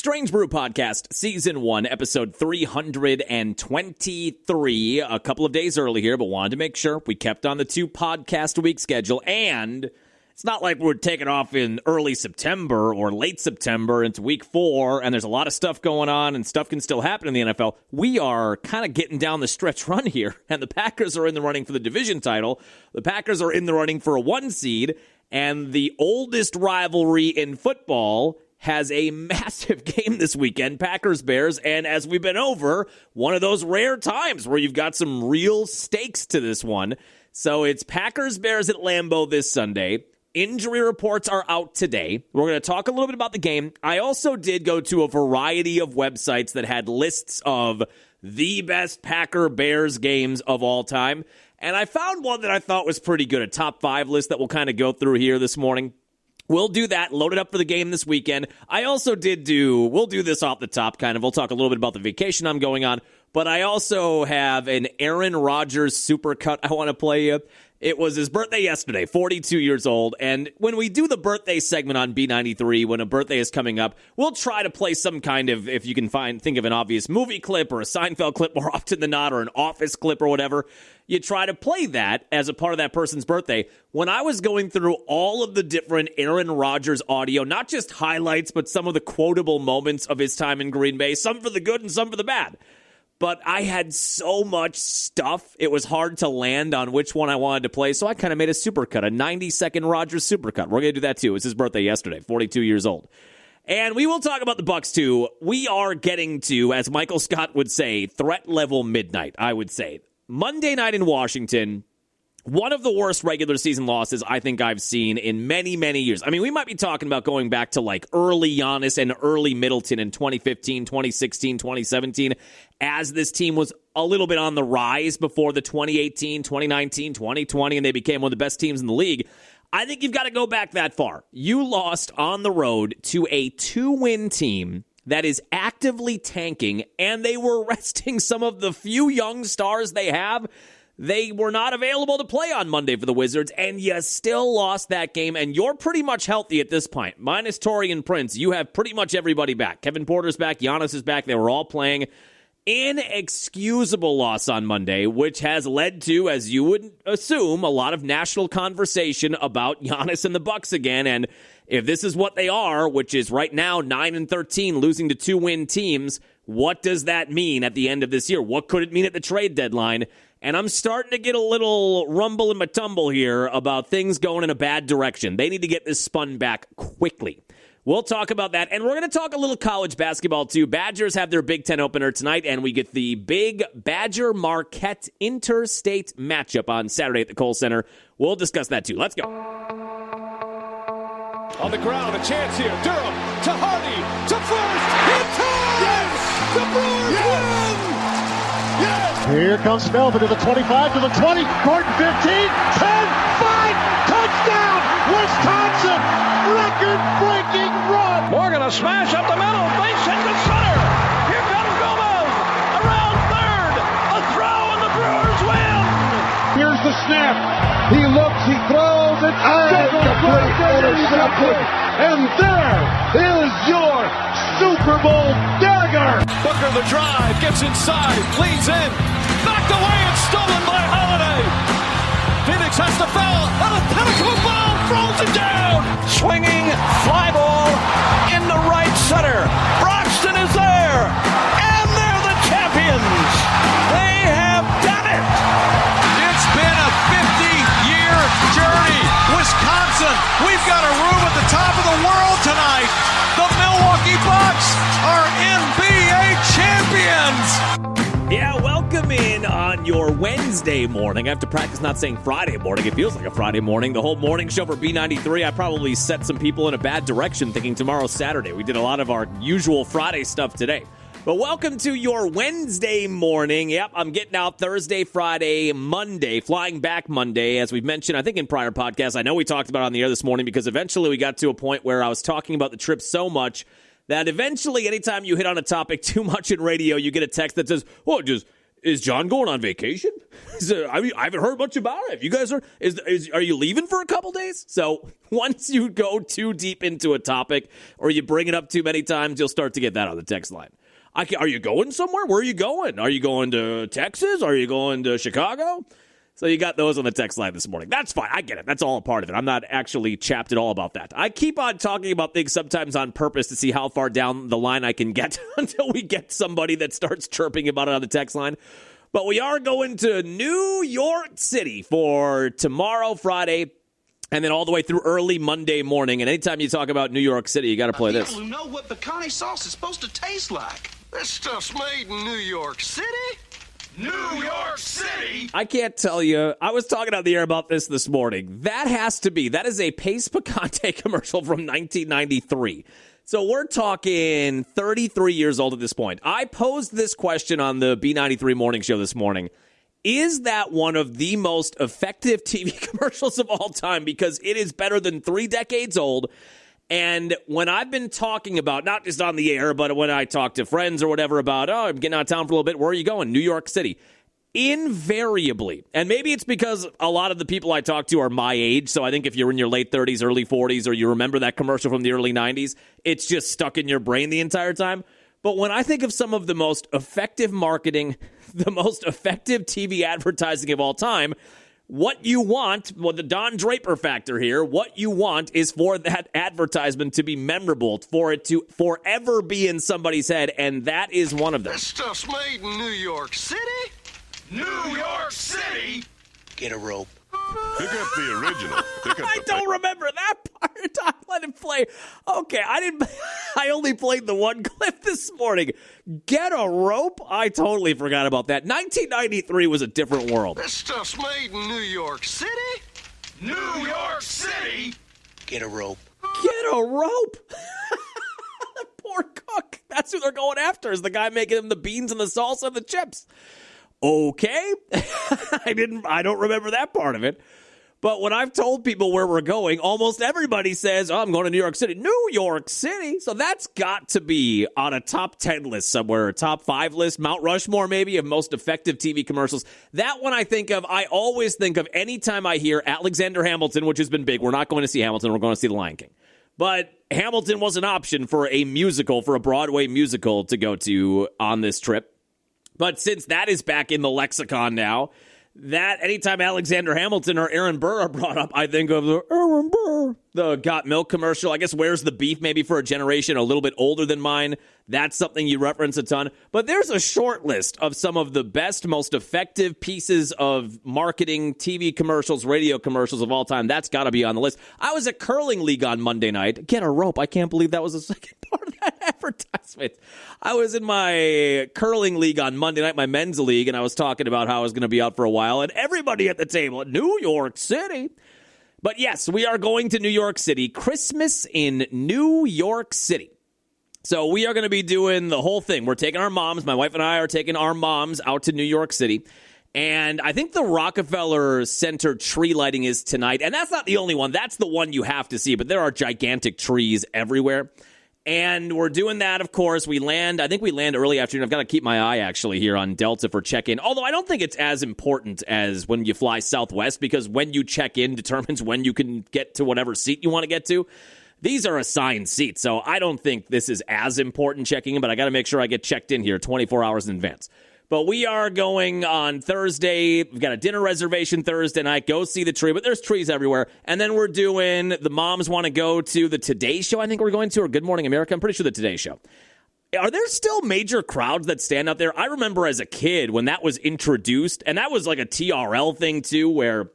Strange Brew Podcast, Season 1, Episode 323. A couple of days early here, but wanted to make sure we kept on the 2-podcast-a-week schedule. And it's not like we're taking off in early September or late September into Week 4, and there's a lot of stuff going on, and stuff can still happen in the NFL. We are kind of getting down the stretch run here, and the Packers are in the running for the division title. The Packers are in the running for a 1 seed, and the oldest rivalry in football has a massive game this weekend, Packers-Bears, and as we've been over, one of those rare times where you've got some real stakes to this one. So it's Packers-Bears at Lambeau this Sunday. Injury reports are out today. We're going to talk a little bit about the game. I also did go to a variety of websites that had lists of the best Packer-Bears games of all time, and I found one that I thought was pretty good, a top 5 list that we'll kind of go through here this morning. We'll do that, load it up for the game this weekend. I also we'll do this off the top kind of. We'll talk a little bit about the vacation I'm going on, but I also have an Aaron Rodgers supercut I want to play you. It was his birthday yesterday, 42 years old, and when we do the birthday segment on B93, when a birthday is coming up, we'll try to play some kind of, if you can think of an obvious movie clip or a Seinfeld clip more often than not, or an Office clip or whatever. You try to play that as a part of that person's birthday. When I was going through all of the different Aaron Rodgers audio, not just highlights, but some of the quotable moments of his time in Green Bay, some for the good and some for the bad. But I had so much stuff, it was hard to land on which one I wanted to play, so I kind of made a supercut, a 90-second Rodgers supercut. We're going to do that, too. It's his birthday yesterday, 42 years old. And we will talk about the Bucs, too. We are getting to, as Michael Scott would say, threat level midnight, I would say. Monday night in Washington, one of the worst regular season losses I think I've seen in many, many years. I mean, we might be talking about going back to like early Giannis and early Middleton in 2015, 2016, 2017, as this team was a little bit on the rise before the 2018, 2019, 2020, and they became one of the best teams in the league. I think you've got to go back that far. You lost on the road to a 2-win team that is actively tanking, and they were resting some of the few young stars they have. They were not available to play on Monday for the Wizards, and you still lost that game, and you're pretty much healthy at this point. Minus Taurean Prince, you have pretty much everybody back. Kevin Porter's back, Giannis is back, they were all playing. Inexcusable loss on Monday, which has led to, as you would assume, a lot of national conversation about Giannis and the Bucs again, and if this is what they are, which is right now 9-13, losing to 2-win teams, what does that mean at the end of this year? What could it mean at the trade deadline? And I'm starting to get a little rumble in my tumble here about things going in a bad direction. They need to get this spun back quickly. We'll talk about that, and we're going to talk a little college basketball, too. Badgers have their Big Ten opener tonight, and we get the big Badger-Marquette interstate matchup on Saturday at the Kohl Center. We'll discuss that, too. Let's go. On the ground, a chance here. Durham to Hardy to first. Hit time! Yes! The Brewers win! Yes! Here comes Melvin to the 25, to the 20, Gordon 15, 10, 5, touchdown! Wisconsin! Record-breaking run! Morgan a smash up the middle, face into center. Here comes Gomez around third. A throw and the Brewers win! Here's the snap. He looks, he throws, and complete interception. And there is your Super Bowl dagger. Booker the drive, gets inside, leans in, knocked away and stolen by Holiday. Phoenix has to foul, and a pinnacle ball throws it down. Swinging fly ball in the right center. Broxton is there, and they're the champions. They have done it. It's been a 50-year journey. Wisconsin, we've got a room at the top of the world tonight. The Milwaukee Bucks are NBA champions. Yeah, welcome in on your Wednesday morning. I have to practice not saying Friday morning. It feels like a Friday morning. The whole morning show for B93, I probably set some people in a bad direction thinking tomorrow's Saturday. We did a lot of our usual Friday stuff today. But welcome to your Wednesday morning. Yep, I'm getting out Thursday, Friday, Monday, flying back Monday. As we've mentioned, I think in prior podcasts, I know we talked about it on the air this morning because eventually we got to a point where I was talking about the trip so much that eventually anytime you hit on a topic too much in radio, you get a text that says, oh, just is John going on vacation? I haven't heard much about it. You guys are you leaving for a couple days? So once you go too deep into a topic or you bring it up too many times, you'll start to get that on the text line. Are you going somewhere? Where are you going? Are you going to Texas? Are you going to Chicago? So you got those on the text line this morning. That's fine. I get it. That's all a part of it. I'm not actually chapped at all about that. I keep on talking about things sometimes on purpose to see how far down the line I can get until we get somebody that starts chirping about it on the text line. But we are going to New York City for tomorrow, Friday, and then all the way through early Monday morning. And anytime you talk about New York City, you got to play this. People who know what pecani sauce is supposed to taste like. This stuff's made in New York City. New York City! I can't tell you. I was talking on the air about this morning. That is a Pace Picante commercial from 1993. So we're talking 33 years old at this point. I posed this question on the B93 morning show this morning. Is that one of the most effective TV commercials of all time? Because it is better than 3 decades old. And when I've been talking about, not just on the air, but when I talk to friends or whatever about, I'm getting out of town for a little bit, where are you going? New York City. Invariably, and maybe it's because a lot of the people I talk to are my age, so I think if you're in your late 30s, early 40s, or you remember that commercial from the early 90s, it's just stuck in your brain the entire time. But when I think of some of the most effective marketing, the most effective TV advertising of all time, what you want, well, the Don Draper factor here, what you want is for that advertisement to be memorable, for it to forever be in somebody's head, and that is one of them. This stuff's made in New York City. New York City! Get a rope. Pick up the original. I don't remember that part. I let it play. Okay, I only played the one clip this morning. Get a rope? I totally forgot about that. 1993 was a different world. This stuff's made in New York City. New York City! Get a rope. Get a rope? Poor cook. That's who they're going after, is the guy making them the beans and the salsa and the chips. Okay. I don't remember that part of it. But when I've told people where we're going, almost everybody says, I'm going to New York City. New York City? So that's got to be on a top 10 list somewhere, a top 5 list, Mount Rushmore maybe, of most effective TV commercials. That one I think of, I always think of anytime I hear Alexander Hamilton, which has been big. We're not going to see Hamilton, we're going to see The Lion King. But Hamilton was an option for a musical, for a Broadway musical to go to on this trip. But since that is back in the lexicon now, that anytime Alexander Hamilton or Aaron Burr are brought up, I think of the Aaron Burr, the Got Milk commercial. I guess Where's the Beef, maybe for a generation a little bit older than mine. That's something you reference a ton. But there's a short list of some of the best, most effective pieces of marketing, TV commercials, radio commercials of all time. That's got to be on the list. I was at Curling League on Monday night. Get a rope. I can't believe that was the second part of that advertisement. I was in my curling league on Monday night, my men's league, and I was talking about how I was going to be out for a while, and everybody at the table, New York City. But yes, we are going to New York City. Christmas in New York City. So we are going to be doing the whole thing. We're taking our moms. My wife and I are taking our moms out to New York City. And I think the Rockefeller Center tree lighting is tonight. And that's not the only one. That's the one you have to see. But there are gigantic trees everywhere. And we're doing that, of course. I think we land early afternoon. I've got to keep my eye, actually, here on Delta for check-in. Although I don't think it's as important as when you fly Southwest, because when you check in determines when you can get to whatever seat you want to get to. These are assigned seats, so I don't think this is as important checking in, but I got to make sure I get checked in here 24 hours in advance. But we are going on Thursday. We've got a dinner reservation Thursday night. Go see the tree, but there's trees everywhere. And then we're doing, the moms want to go to the Today Show, I think we're going to, or Good Morning America. I'm pretty sure the Today Show. Are there still major crowds that stand out there? I remember as a kid when that was introduced, and that was like a TRL thing too, where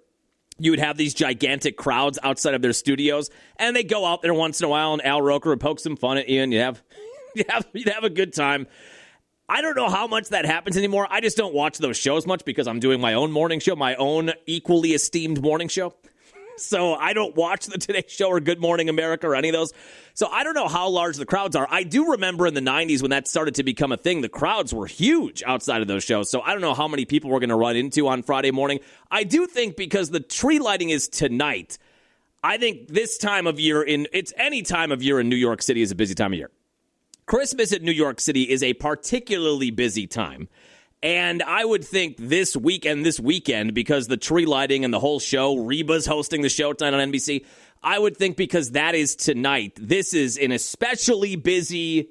you would have these gigantic crowds outside of their studios, and they go out there once in a while, and Al Roker would poke some fun at you, and you'd have a good time. I don't know how much that happens anymore. I just don't watch those shows much because I'm doing my own morning show, my own equally esteemed morning show. So I don't watch the Today Show or Good Morning America or any of those. So I don't know how large the crowds are. I do remember in the 90s when that started to become a thing, the crowds were huge outside of those shows. So I don't know how many people we're going to run into on Friday morning. I do think because the tree lighting is tonight, I think this time of year, it's any time of year in New York City is a busy time of year. Christmas at New York City is a particularly busy time. And I would think this weekend, because the tree lighting and the whole show, Reba's hosting the show tonight on NBC, I would think because that is tonight, this is an especially busy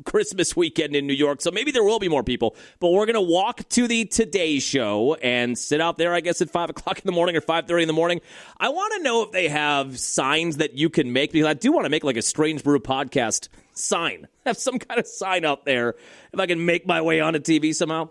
Christmas weekend in New York. So maybe there will be more people, but we're going to walk to the Today Show and sit out there, I guess, at 5 o'clock in the morning or 5:30 in the morning. I want to know if they have signs that you can make, because I do want to make like a Strange Brew podcast sign. Have some kind of sign out there if I can make my way onto TV somehow.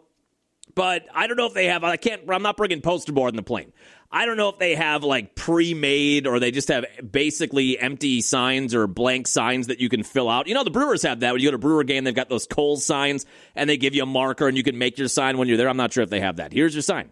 But I don't know if they have, I'm not bringing poster board in the plane. I don't know if they have like pre-made or they just have basically empty signs or blank signs that you can fill out. You know, the Brewers have that. When you go to a Brewer game, they've got those Kohl's signs and they give you a marker and you can make your sign when you're there. I'm not sure if they have that. Here's your sign.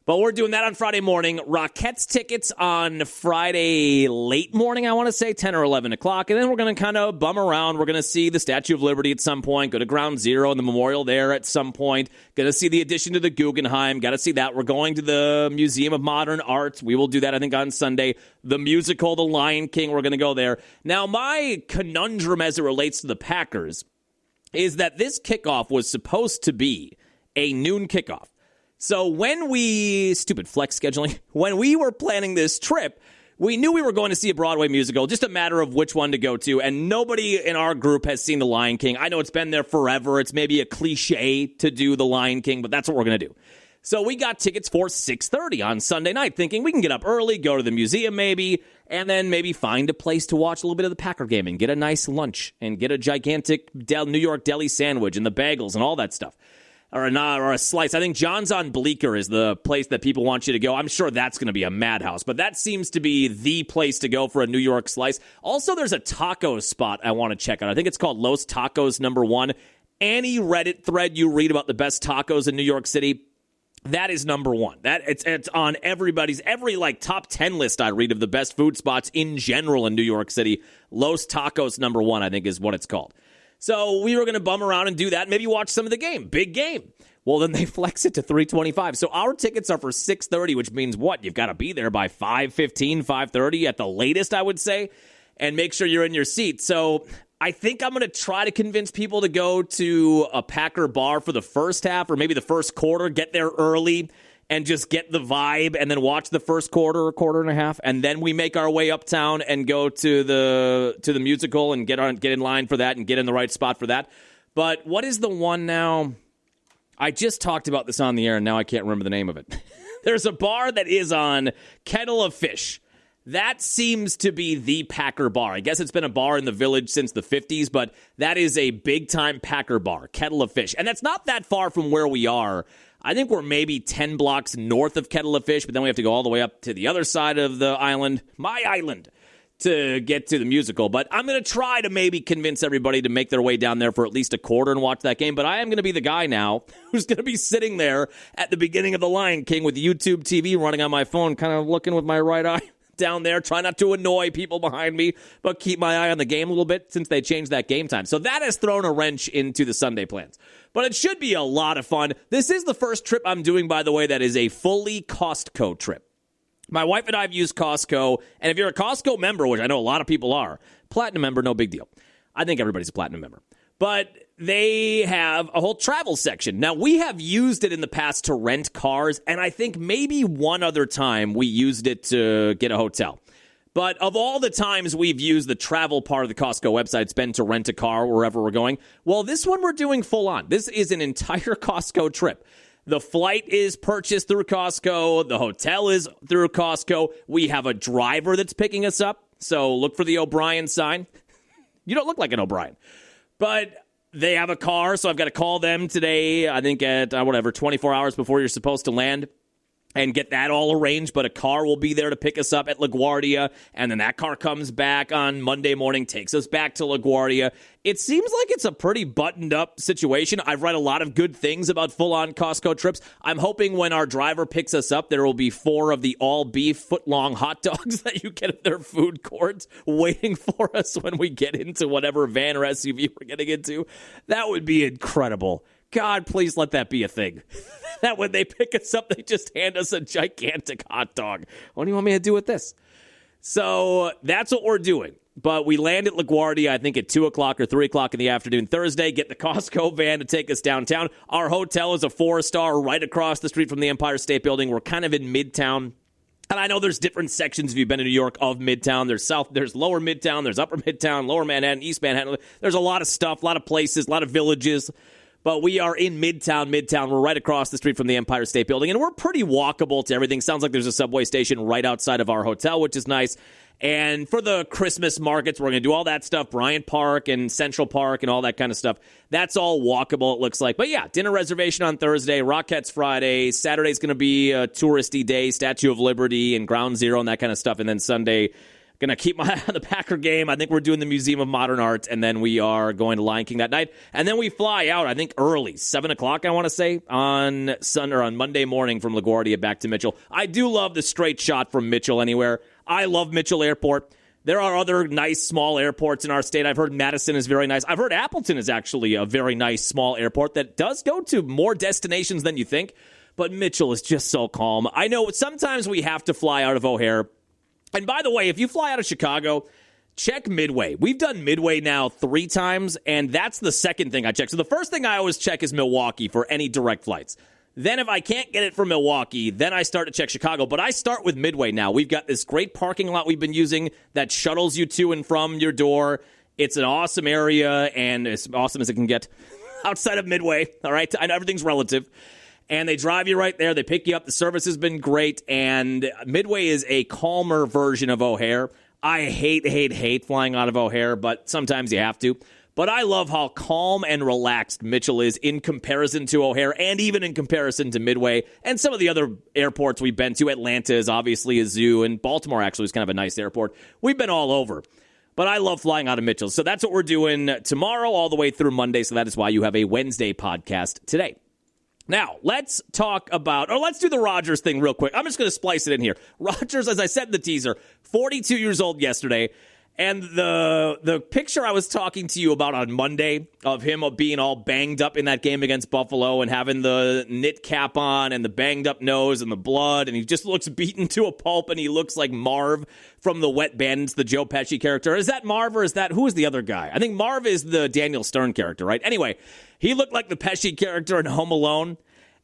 But we're doing that on Friday morning. Rockettes tickets on Friday late morning, I want to say, 10 or 11 o'clock. And then we're going to kind of bum around. We're going to see the Statue of Liberty at some point, go to Ground Zero and the memorial there at some point. Going to see the addition to the Guggenheim. Got to see that. We're going to the Museum of Modern Art. We will do that, I think, on Sunday. The musical, The Lion King, we're going to go there. Now, my conundrum as it relates to the Packers is that this kickoff was supposed to be a noon kickoff. So when stupid flex scheduling, when we were planning this trip, we knew we were going to see a Broadway musical, just a matter of which one to go to, and nobody in our group has seen The Lion King. I know it's been there forever. It's maybe a cliche to do The Lion King, but that's what we're going to do. So we got tickets for 6:30 on Sunday night, thinking we can get up early, go to the museum maybe, and then maybe find a place to watch a little bit of the Packer game and get a nice lunch and get a gigantic New York deli sandwich and the bagels and all that stuff. Or a slice. I think John's on Bleecker is the place that people want you to go. I'm sure that's going to be a madhouse, but that seems to be the place to go for a New York slice. Also, there's a taco spot I want to check out. I think it's called Los Tacos #1. Any Reddit thread you read about the best tacos in New York City, that is #1. That it's on every like top 10 list I read of the best food spots in general in New York City. Los Tacos #1, I think, is what it's called. So we were going to bum around and do that, maybe watch some of the game. Big game. Well, then they flex it to 3:25. So our tickets are for 6:30, which means what? You've got to be there by 5:15, 5:30 at the latest, I would say, and make sure you're in your seat. So I think I'm going to try to convince people to go to a Packer bar for the first half or maybe the first quarter, get there early, and just get the vibe and then watch the first quarter or quarter and a half, and then we make our way uptown and go to the musical and get in line for that and get in the right spot for that. But what is the one now? I just talked about this on the air and now I can't remember the name of it. There's a bar that is on Kettle of Fish. That seems to be the Packer bar. I guess it's been a bar in the Village since the 50s, but that is a big-time Packer bar, Kettle of Fish. And that's not that far from where we are. I think we're maybe 10 blocks north of Kettle of Fish, but then we have to go all the way up to the other side of the island, my island, to get to the musical. But I'm going to try to maybe convince everybody to make their way down there for at least a quarter and watch that game. But I am going to be the guy now who's going to be sitting there at the beginning of The Lion King with YouTube TV running on my phone, kind of looking with my right eye down there, try not to annoy people behind me, but keep my eye on the game a little bit since they changed that game time. So that has thrown a wrench into the Sunday plans. But it should be a lot of fun. This is the first trip I'm doing, by the way, that is a fully Costco trip. My wife and I have used Costco, and if you're a Costco member, which I know a lot of people are, platinum member, no big deal. I think everybody's a platinum member. But they have a whole travel section. Now, we have used it in the past to rent cars, and I think maybe one other time we used it to get a hotel. But of all the times we've used the travel part of the Costco website, it's been to rent a car wherever we're going. Well, this one we're doing full on. This is an entire Costco trip. The flight is purchased through Costco. The hotel is through Costco. We have a driver that's picking us up. So look for the O'Brien sign. You don't look like an O'Brien. But they have a car, so I've got to call them today, I think at 24 hours before you're supposed to land, and get that all arranged. But a car will be there to pick us up at LaGuardia, and then that car comes back on Monday morning, takes us back to LaGuardia. It seems like it's a pretty buttoned-up situation. I've read a lot of good things about full-on Costco trips. I'm hoping when our driver picks us up, there will be 4 of the all-beef foot-long hot dogs that you get at their food court waiting for us when we get into whatever van or SUV we're getting into. That would be incredible. God, please let that be a thing. That when they pick us up, they just hand us a gigantic hot dog. What do you want me to do with this? So that's what we're doing. But we land at LaGuardia, I think, at 2 o'clock or 3 o'clock in the afternoon Thursday, get the Costco van to take us downtown. Our hotel is a 4-star right across the street from the Empire State Building. We're kind of in Midtown. And I know there's different sections, if you've been to New York, of Midtown. There's lower Midtown, there's upper Midtown, lower Manhattan, East Manhattan. There's a lot of stuff, a lot of places, a lot of villages. But we are in Midtown. We're right across the street from the Empire State Building, and we're pretty walkable to everything. Sounds like there's a subway station right outside of our hotel, which is nice. And for the Christmas markets, we're going to do all that stuff, Bryant Park and Central Park and all that kind of stuff. That's all walkable, it looks like. But yeah, dinner reservation on Thursday, Rockettes Friday. Saturday's going to be a touristy day, Statue of Liberty and Ground Zero and that kind of stuff. And then Sunday, going to keep my eye on the Packer game. I think we're doing the Museum of Modern Art, and then we are going to Lion King that night. And then we fly out, I think, early, 7 o'clock, I want to say, on Monday morning from LaGuardia back to Mitchell. I do love the straight shot from Mitchell anywhere. I love Mitchell Airport. There are other nice small airports in our state. I've heard Madison is very nice. I've heard Appleton is actually a very nice small airport that does go to more destinations than you think. But Mitchell is just so calm. I know sometimes we have to fly out of O'Hare. And by the way, if you fly out of Chicago, check Midway. We've done Midway now 3 times, and that's the second thing I check. So the first thing I always check is Milwaukee for any direct flights. Then if I can't get it from Milwaukee, then I start to check Chicago. But I start with Midway now. We've got this great parking lot we've been using that shuttles you to and from your door. It's an awesome area, and as awesome as it can get outside of Midway. All right, I know everything's relative. And they drive you right there. They pick you up. The service has been great. And Midway is a calmer version of O'Hare. I hate flying out of O'Hare, but sometimes you have to. But I love how calm and relaxed Mitchell is in comparison to O'Hare and even in comparison to Midway and some of the other airports we've been to. Atlanta is obviously a zoo, and Baltimore actually is kind of a nice airport. We've been all over. But I love flying out of Mitchell. So that's what we're doing tomorrow all the way through Monday. So that is why you have a Wednesday podcast today. Now, let's do the Rodgers thing real quick. I'm just going to splice it in here. Rodgers, as I said in the teaser, 42 years old yesterday. And the picture I was talking to you about on Monday of him being all banged up in that game against Buffalo and having the knit cap on and the banged up nose and the blood, and he just looks beaten to a pulp, and he looks like Marv from the Wet Bandits, the Joe Pesci character. Is that Marv, or who is the other guy? I think Marv is the Daniel Stern character, right? Anyway, he looked like the Pesci character in Home Alone.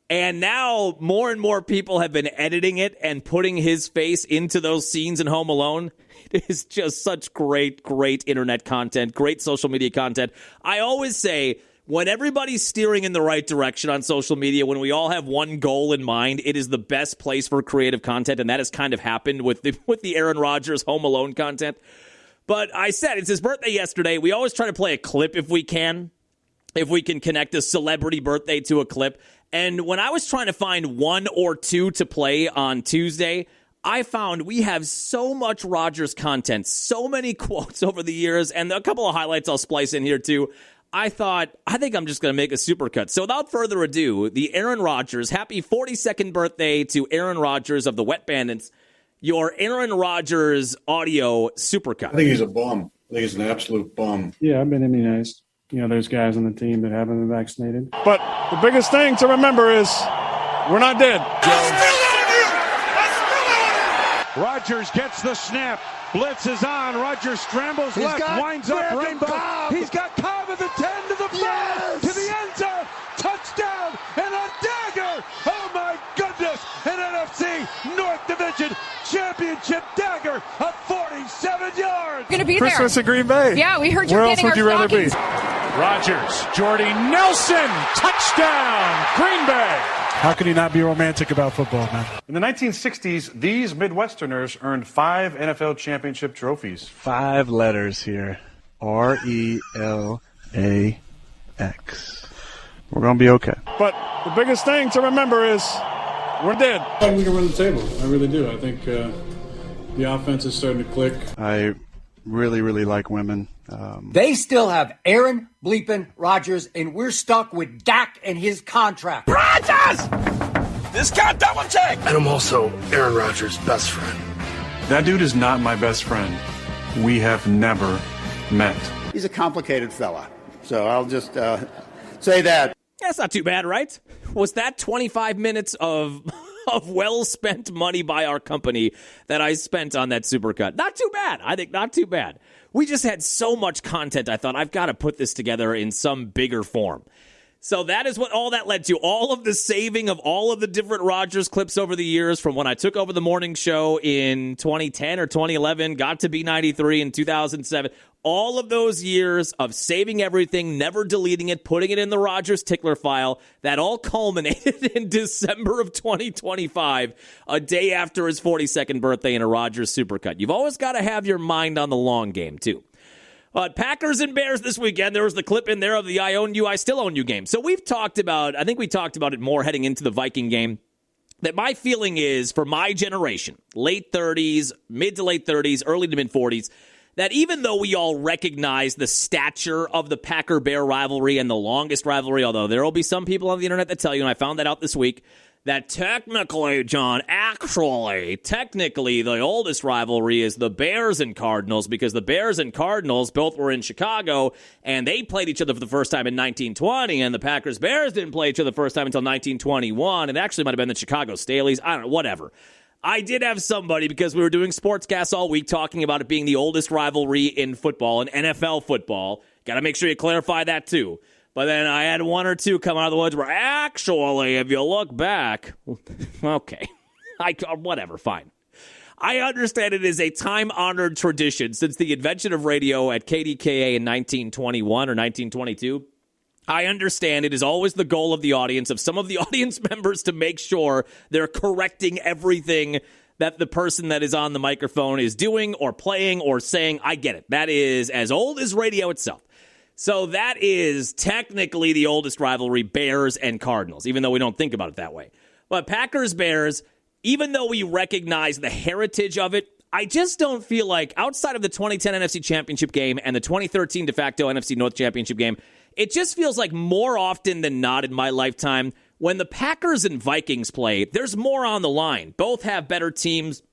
And now more and more people have been editing it and putting his face into those scenes in Home Alone. It is just such great internet content, great social media content. I always say, when everybody's steering in the right direction on social media, when we all have one goal in mind, it is the best place for creative content, and that has kind of happened with the Aaron Rodgers Home Alone content. But I said, it's his birthday yesterday. We always try to play a clip if we can connect a celebrity birthday to a clip. And when I was trying to find 1 or 2 to play on Tuesday, I found we have so much Rodgers content, so many quotes over the years, and a couple of highlights I'll splice in here too. I think I'm just going to make a supercut. So without further ado, the Aaron Rodgers, happy 42nd birthday to Aaron Rodgers of the Wet Bandits, your Aaron Rodgers audio supercut. I think he's a bum. I think he's an absolute bum. Yeah, I've been immunized. You know, there's guys on the team that haven't been vaccinated. But the biggest thing to remember is we're not dead. Rodgers gets the snap. Blitz is on. Rodgers scrambles left, winds up Rainbow. Cobb. He's got Cobb at the 10 to the 5 to the end zone. Touchdown and a dagger. Oh my goodness. An NFC North Division championship dagger of 47 yards. Going to be Christmas there. in Green Bay. Yeah, we heard you're Where else getting would our you rather be? Rodgers, Jordy Nelson, touchdown, Green Bay. How can you not be romantic about football, man? In the 1960s, these Midwesterners earned 5 NFL championship trophies. 5 letters here. RELAX. We're going to be okay. But the biggest thing to remember is we're dead. I think we can run the table. I really do. I think the offense is starting to click. I really like women. They still have Aaron bleeping Rodgers, and we're stuck with Dak and his contract. Rodgers! This guy double check! And I'm also Aaron Rodgers' best friend. That dude is not my best friend. We have never met. He's a complicated fella, so I'll just say that. That's not too bad, right? Was that 25 minutes of well-spent money by our company that I spent on that supercut? Not too bad. I think not too bad. we just had so much content. I thought, I've got to put this together in some bigger form. So that is what all that led to. All of the saving of all of the different Rodgers clips over the years, from when I took over the morning show in 2010 or 2011, got to B93 in 2007. All of those years of saving everything, never deleting it, putting it in the Rodgers tickler file, that all culminated in December of 2025, a day after his 42nd birthday in a Rodgers Supercut. You've always got to have your mind on the long game, too. Packers and Bears this weekend. There was the clip in there of the I own you, I still own you game. So we've talked about, I think we talked about it more heading into the Viking game, that my feeling is for my generation, late 30s, mid to late 30s, early to mid 40s, that even though we all recognize the stature of the Packer-Bear rivalry and the longest rivalry, although there will be some people on the internet that tell you, and I found that out this week, that technically, John, technically, the oldest rivalry is the Bears and Cardinals, because the Bears and Cardinals both were in Chicago, and they played each other for the first time in 1920, and the Packers-Bears didn't play each other the first time until 1921. It actually might have been the Chicago Staleys. I don't know, whatever. I did have somebody, because we were doing sportscasts all week, talking about it being the oldest rivalry in football, in NFL football. Got to make sure you clarify that, too. But then I had one or two come out of the woods where, actually, if you look back, okay, whatever, fine. I understand it is a time-honored tradition since the invention of radio at KDKA in 1921 or 1922. I understand it is always the goal of the audience, of some of the audience members, to make sure they're correcting everything that the person that is on the microphone is doing or playing or saying. I get it. That is as old as radio itself. So that is technically the oldest rivalry, Bears and Cardinals, even though we don't think about it that way. But Packers-Bears, even though we recognize the heritage of it, I just don't feel like, outside of the 2010 NFC Championship game and the 2013 de facto NFC North Championship game, it just feels like more often than not in my lifetime, when the Packers and Vikings play, there's more on the line. Both have better teams.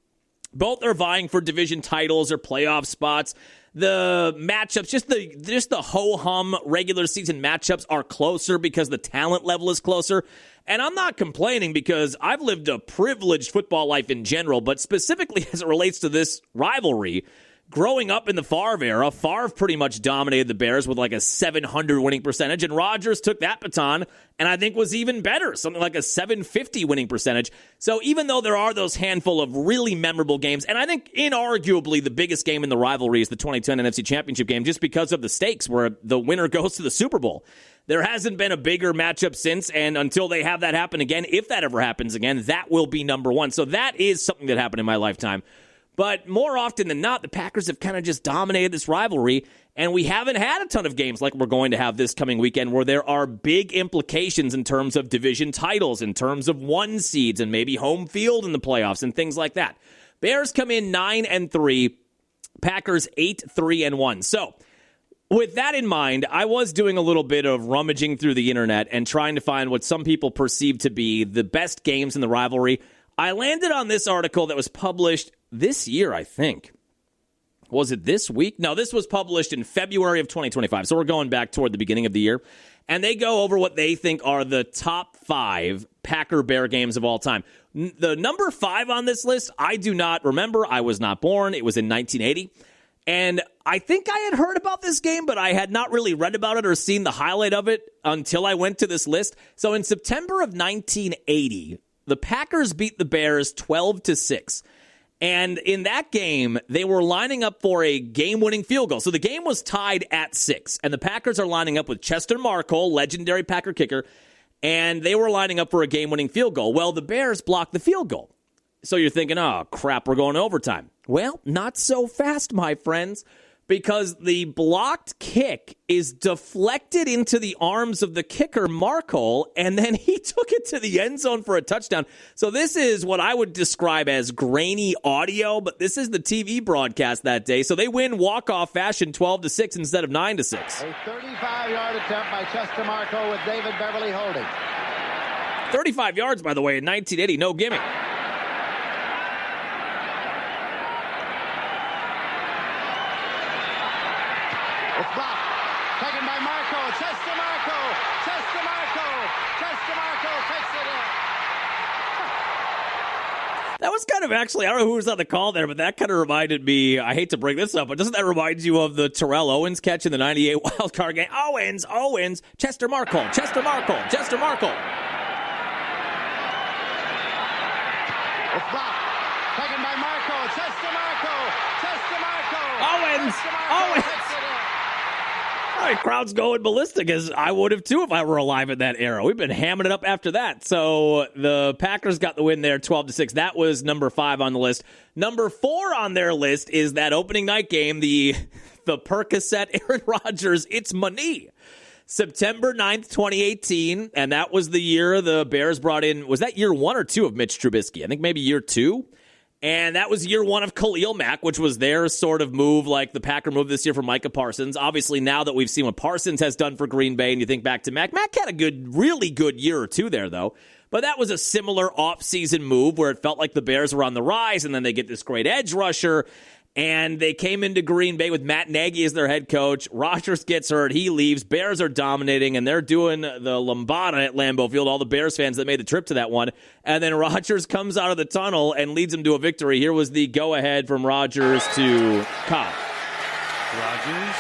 Both are vying for division titles or playoff spots. The matchups, just the ho-hum regular season matchups are closer because the talent level is closer. And I'm not complaining, because I've lived a privileged football life in general, but specifically as it relates to this rivalry, growing up in the Favre era, Favre pretty much dominated the Bears with like a 700 winning percentage, and Rodgers took that baton and I think was even better, something like a 750 winning percentage. So even though there are those handful of really memorable games, and I think inarguably the biggest game in the rivalry is the 2010 NFC Championship game, just because of the stakes where the winner goes to the Super Bowl. There hasn't been a bigger matchup since, and until they have that happen again, if that ever happens again, that will be number one. So that is something that happened in my lifetime. But more often than not, the Packers have kind of just dominated this rivalry, and we haven't had a ton of games like we're going to have this coming weekend where there are big implications in terms of division titles, in terms of one seeds, and maybe home field in the playoffs and things like that. Bears come in 9-3, Packers 8-3-1. So with that in mind, I was doing a little bit of rummaging through the internet and trying to find what some people perceive to be the best games in the rivalry. I landed on this article that was published this year, I think. Was it this week? No, this was published in February of 2025. So we're going back toward the beginning of the year. And they go over what they think are the top 5 Packer-Bear games of all time. The number 5 on this list, I do not remember. I was not born. It was in 1980. And I think I had heard about this game, but I had not really read about it or seen the highlight of it until I went to this list. So in September of 1980, the Packers beat the Bears 12-6. And in that game, they were lining up for a game-winning field goal. So the game was tied at 6. And the Packers are lining up with Chester Marcol, legendary Packer kicker. And they were lining up for a game-winning field goal. Well, the Bears blocked the field goal. So you're thinking, oh, crap, we're going to overtime. Well, not so fast, my friends, because the blocked kick is deflected into the arms of the kicker, Marcol, and then he took it to the end zone for a touchdown. So this is what I would describe as grainy audio, but this is the TV broadcast that day. So they win walk-off fashion 12-6 instead of 9-6. A 35-yard attempt by Chester Marcol with David Beverly holding. 35 yards, by the way, in 1980, no gimme. It's blocked. Taken by Marcol. Chester Marcol. Chester Marcol. Chester Marcol takes it in. That was kind of actually, I don't know who was on the call there, but that kind of reminded me, I hate to bring this up, but doesn't that remind you of the Terrell Owens catch in the 98 wildcard game? Owens, Chester Markle. It's blocked. Taken by Marco. Chester Marco. Owens. All right, crowd's going ballistic, as I would have too if I were alive in that era. We've been hamming it up after that. So the Packers got the win there, 12-6. That was number 5 on the list. Number 4 on their list is that opening night game, the Percocet Aaron Rodgers, It's Money. September 9th, 2018, and that was the year the Bears brought in, was that year 1 or 2 of Mitch Trubisky? I think maybe year 2. And that was year 1 of Khalil Mack, which was their sort of move, like the Packer move this year for Micah Parsons. Obviously, now that we've seen what Parsons has done for Green Bay, and you think back to Mack had a really good year or 2 there, though. But that was a similar off-season move where it felt like the Bears were on the rise, and then they get this great edge rusher. And they came into Green Bay with Matt Nagy as their head coach. Rodgers gets hurt. He leaves. Bears are dominating, and they're doing the lambada at Lambeau Field, all the Bears fans that made the trip to that one. And then Rodgers comes out of the tunnel and leads them to a victory. Here was the go-ahead from Rodgers to Cobb. Rodgers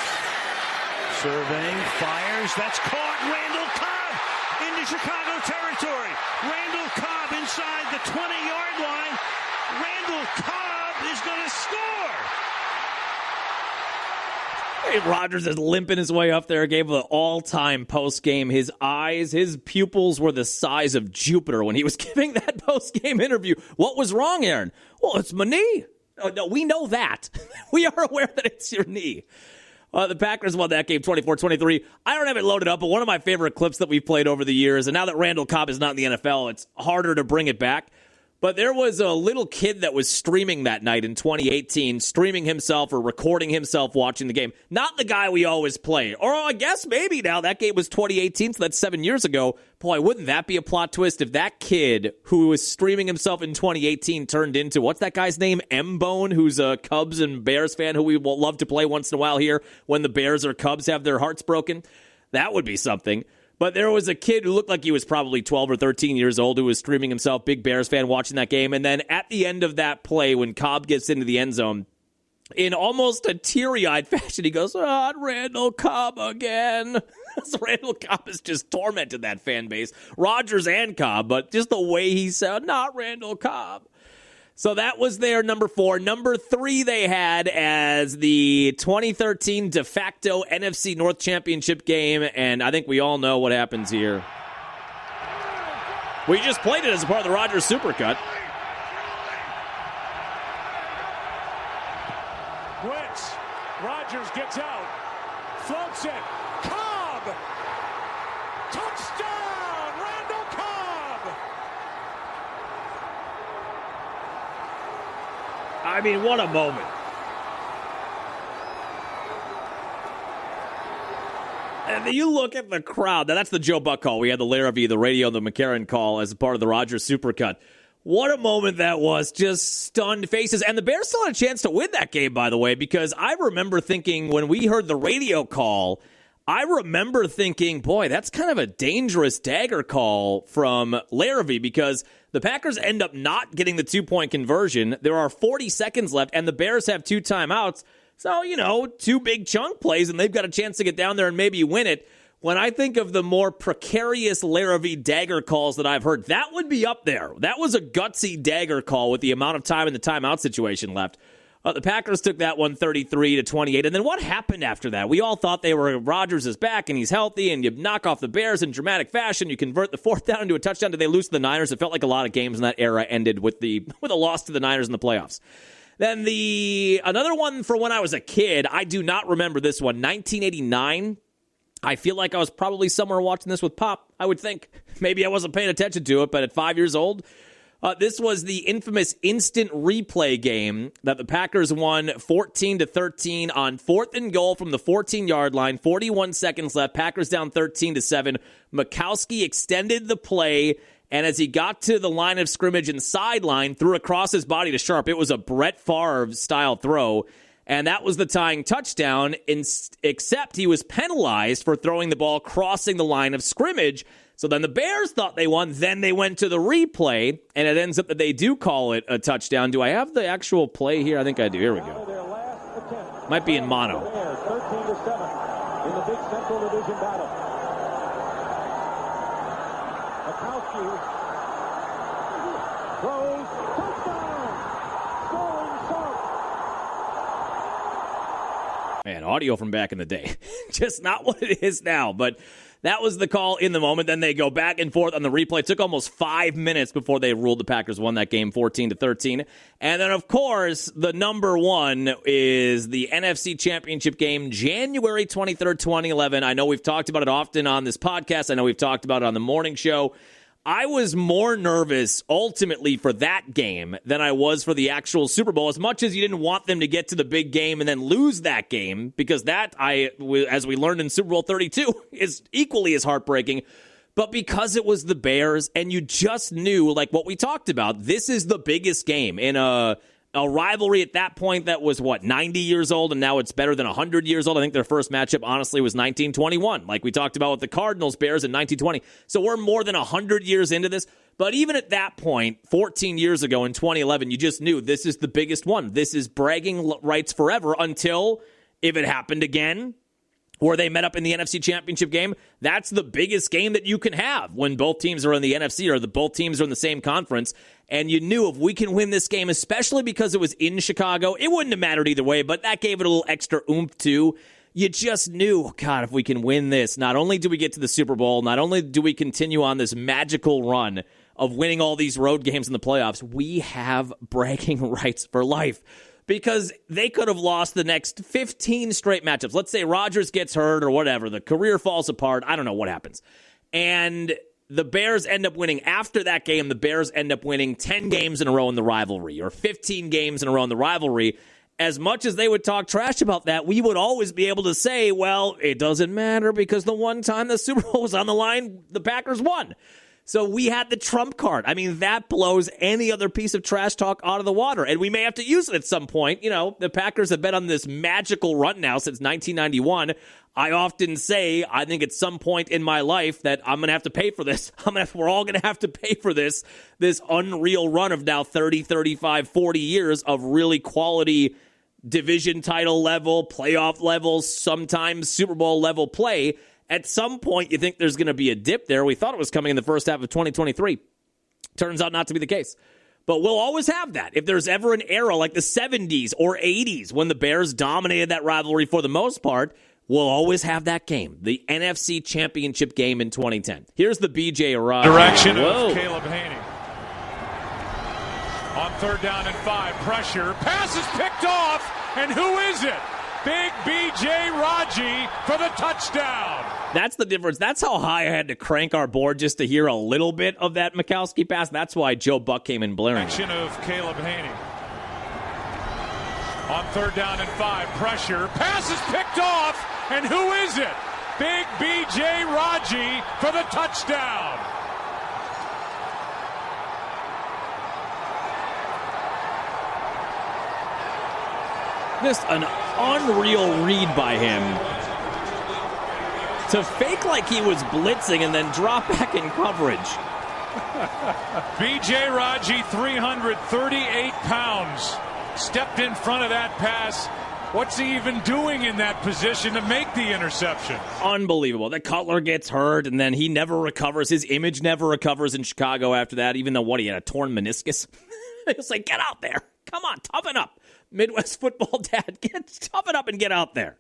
surveying, fires. That's caught. Randall Cobb into Chicago territory. Randall Cobb inside the 20-yard line. Randall Cobb is going to score. Rodgers is limping his way up there, gave an all-time post-game. His eyes, his pupils were the size of Jupiter when he was giving that post-game interview. What was wrong, Aaron? Well, it's my knee. Oh, no, we know that. We are aware that it's your knee. The Packers won that game 24-23. I don't have it loaded up, but one of my favorite clips that we've played over the years, and now that Randall Cobb is not in the NFL, it's harder to bring it back. But there was a little kid that was streaming that night in 2018, streaming himself or recording himself watching the game. Not the guy we always play. Or I guess maybe now that game was 2018, so that's 7 years ago. Boy, wouldn't that be a plot twist if that kid who was streaming himself in 2018 turned into, what's that guy's name? M-Bone, who's a Cubs and Bears fan who we will love to play once in a while here when the Bears or Cubs have their hearts broken. That would be something. But there was a kid who looked like he was probably 12 or 13 years old who was streaming himself, big Bears fan, watching that game. And then at the end of that play, when Cobb gets into the end zone, in almost a teary-eyed fashion, he goes, Randall Cobb again. So Randall Cobb has just tormented that fan base, Rodgers and Cobb, but just the way he said, not Randall Cobb. So that was their number 4. Number 3 they had as the 2013 de facto NFC North Championship game, and I think we all know what happens here. We just played it as a part of the Rodgers Supercut. Blitz. Rodgers gets out. Floats it. Cobb! Touchdown! Randall Cobb! I mean, what a moment. And you look at the crowd. Now, that's the Joe Buck call. We had the Larrabee, the radio, and the McCarron call as a part of the Rodgers Supercut. What a moment that was. Just stunned faces. And the Bears still had a chance to win that game, by the way, because I remember thinking when we heard the radio call, I remember thinking, boy, that's kind of a dangerous dagger call from Larrabee because the Packers end up not getting the 2-point conversion. There are 40 seconds left, and the Bears have 2 timeouts. So, 2 big chunk plays, and they've got a chance to get down there and maybe win it. When I think of the more precarious Larrabee dagger calls that I've heard, that would be up there. That was a gutsy dagger call with the amount of time in the timeout situation left. The Packers took that one 33-28. And then what happened after that? We all thought Rodgers is back and he's healthy, and you knock off the Bears in dramatic fashion. You convert the 4th down into a touchdown. Did they lose to the Niners? It felt like a lot of games in that era ended with a loss to the Niners in the playoffs. Then another one for when I was a kid, I do not remember this one, 1989. I feel like I was probably somewhere watching this with Pop, I would think. Maybe I wasn't paying attention to it, but at 5 years old, this was the infamous instant replay game that the Packers won 14-13 on 4th and goal from the 14-yard line. 41 seconds left. Packers down 13-7. Mikowski extended the play, and as he got to the line of scrimmage and sideline, threw across his body to Sharp. It was a Brett Favre-style throw, and that was the tying touchdown, except he was penalized for throwing the ball crossing the line of scrimmage. So then the Bears thought they won. Then they went to the replay, and it ends up that they do call it a touchdown. Do I have the actual play here? I think I do. Here we go. Might be in mono. 13-7 in the Big Central Division battle. Makowski throws, touchdown, scoring Sark. Man, audio from back in the day. Just not what it is now, but that was the call in the moment. Then they go back and forth on the replay. It took almost 5 minutes before they ruled the Packers won that game 14-13. And then, of course, the number one is the NFC Championship game, January 23rd, 2011. I know we've talked about it often on this podcast. I know we've talked about it on the morning show. I was more nervous ultimately for that game than I was for the actual Super Bowl, as much as you didn't want them to get to the big game and then lose that game, because that, as we learned in Super Bowl 32, is equally as heartbreaking. But because it was the Bears and you just knew, like what we talked about, this is the biggest game in a rivalry at that point that was, 90 years old, and now it's better than 100 years old. I think their first matchup, honestly, was 1921, like we talked about with the Cardinals-Bears in 1920. So we're more than 100 years into this. But even at that point, 14 years ago in 2011, you just knew this is the biggest one. This is bragging rights forever until, if it happened again, where they met up in the NFC Championship game, that's the biggest game that you can have when both teams are in the NFC or both teams are in the same conference. And you knew if we can win this game, especially because it was in Chicago, it wouldn't have mattered either way, but that gave it a little extra oomph too. You just knew, God, if we can win this, not only do we get to the Super Bowl, not only do we continue on this magical run of winning all these road games in the playoffs, we have bragging rights for life. Because they could have lost the next 15 straight matchups. Let's say Rodgers gets hurt or whatever. The career falls apart. I don't know what happens. And the Bears end up winning. After that game, the Bears end up winning 10 games in a row in the rivalry or 15 games in a row in the rivalry. As much as they would talk trash about that, we would always be able to say, well, it doesn't matter because the one time the Super Bowl was on the line, the Packers won. So we had the trump card. I mean, that blows any other piece of trash talk out of the water. And we may have to use it at some point. You know, the Packers have been on this magical run now since 1991. I often say, I think at some point in my life that I'm going to have to pay for this. We're all going to have to pay for this unreal run of now 30, 35, 40 years of really quality division title level, playoff levels, sometimes Super Bowl level play. At some point, you think there's going to be a dip there. We thought it was coming in the first half of 2023. Turns out not to be the case. But we'll always have that. If there's ever an era like the 70s or 80s when the Bears dominated that rivalry for the most part, we'll always have that game, the NFC Championship game in 2010. Here's the B.J. Arad. Direction of Caleb Haney. On 3rd down and 5, pressure. Pass is picked off, and who is it? Big B.J. Raji for the touchdown. That's the difference. That's how high I had to crank our board just to hear a little bit of that Makowski pass. That's why Joe Buck came in blaring. Action of Caleb Haney. On 3rd down and 5, pressure. Pass is picked off, and who is it? Big B.J. Raji for the touchdown. Just an unreal read by him to fake like he was blitzing and then drop back in coverage. B.J. Raji, 338 pounds, stepped in front of that pass. What's he even doing in that position to make the interception? Unbelievable. That Cutler gets hurt, and then he never recovers. His image never recovers in Chicago after that, even though, he had a torn meniscus. It's like, get out there. Come on, toughen up. Midwest football dad, toughen up and get out there.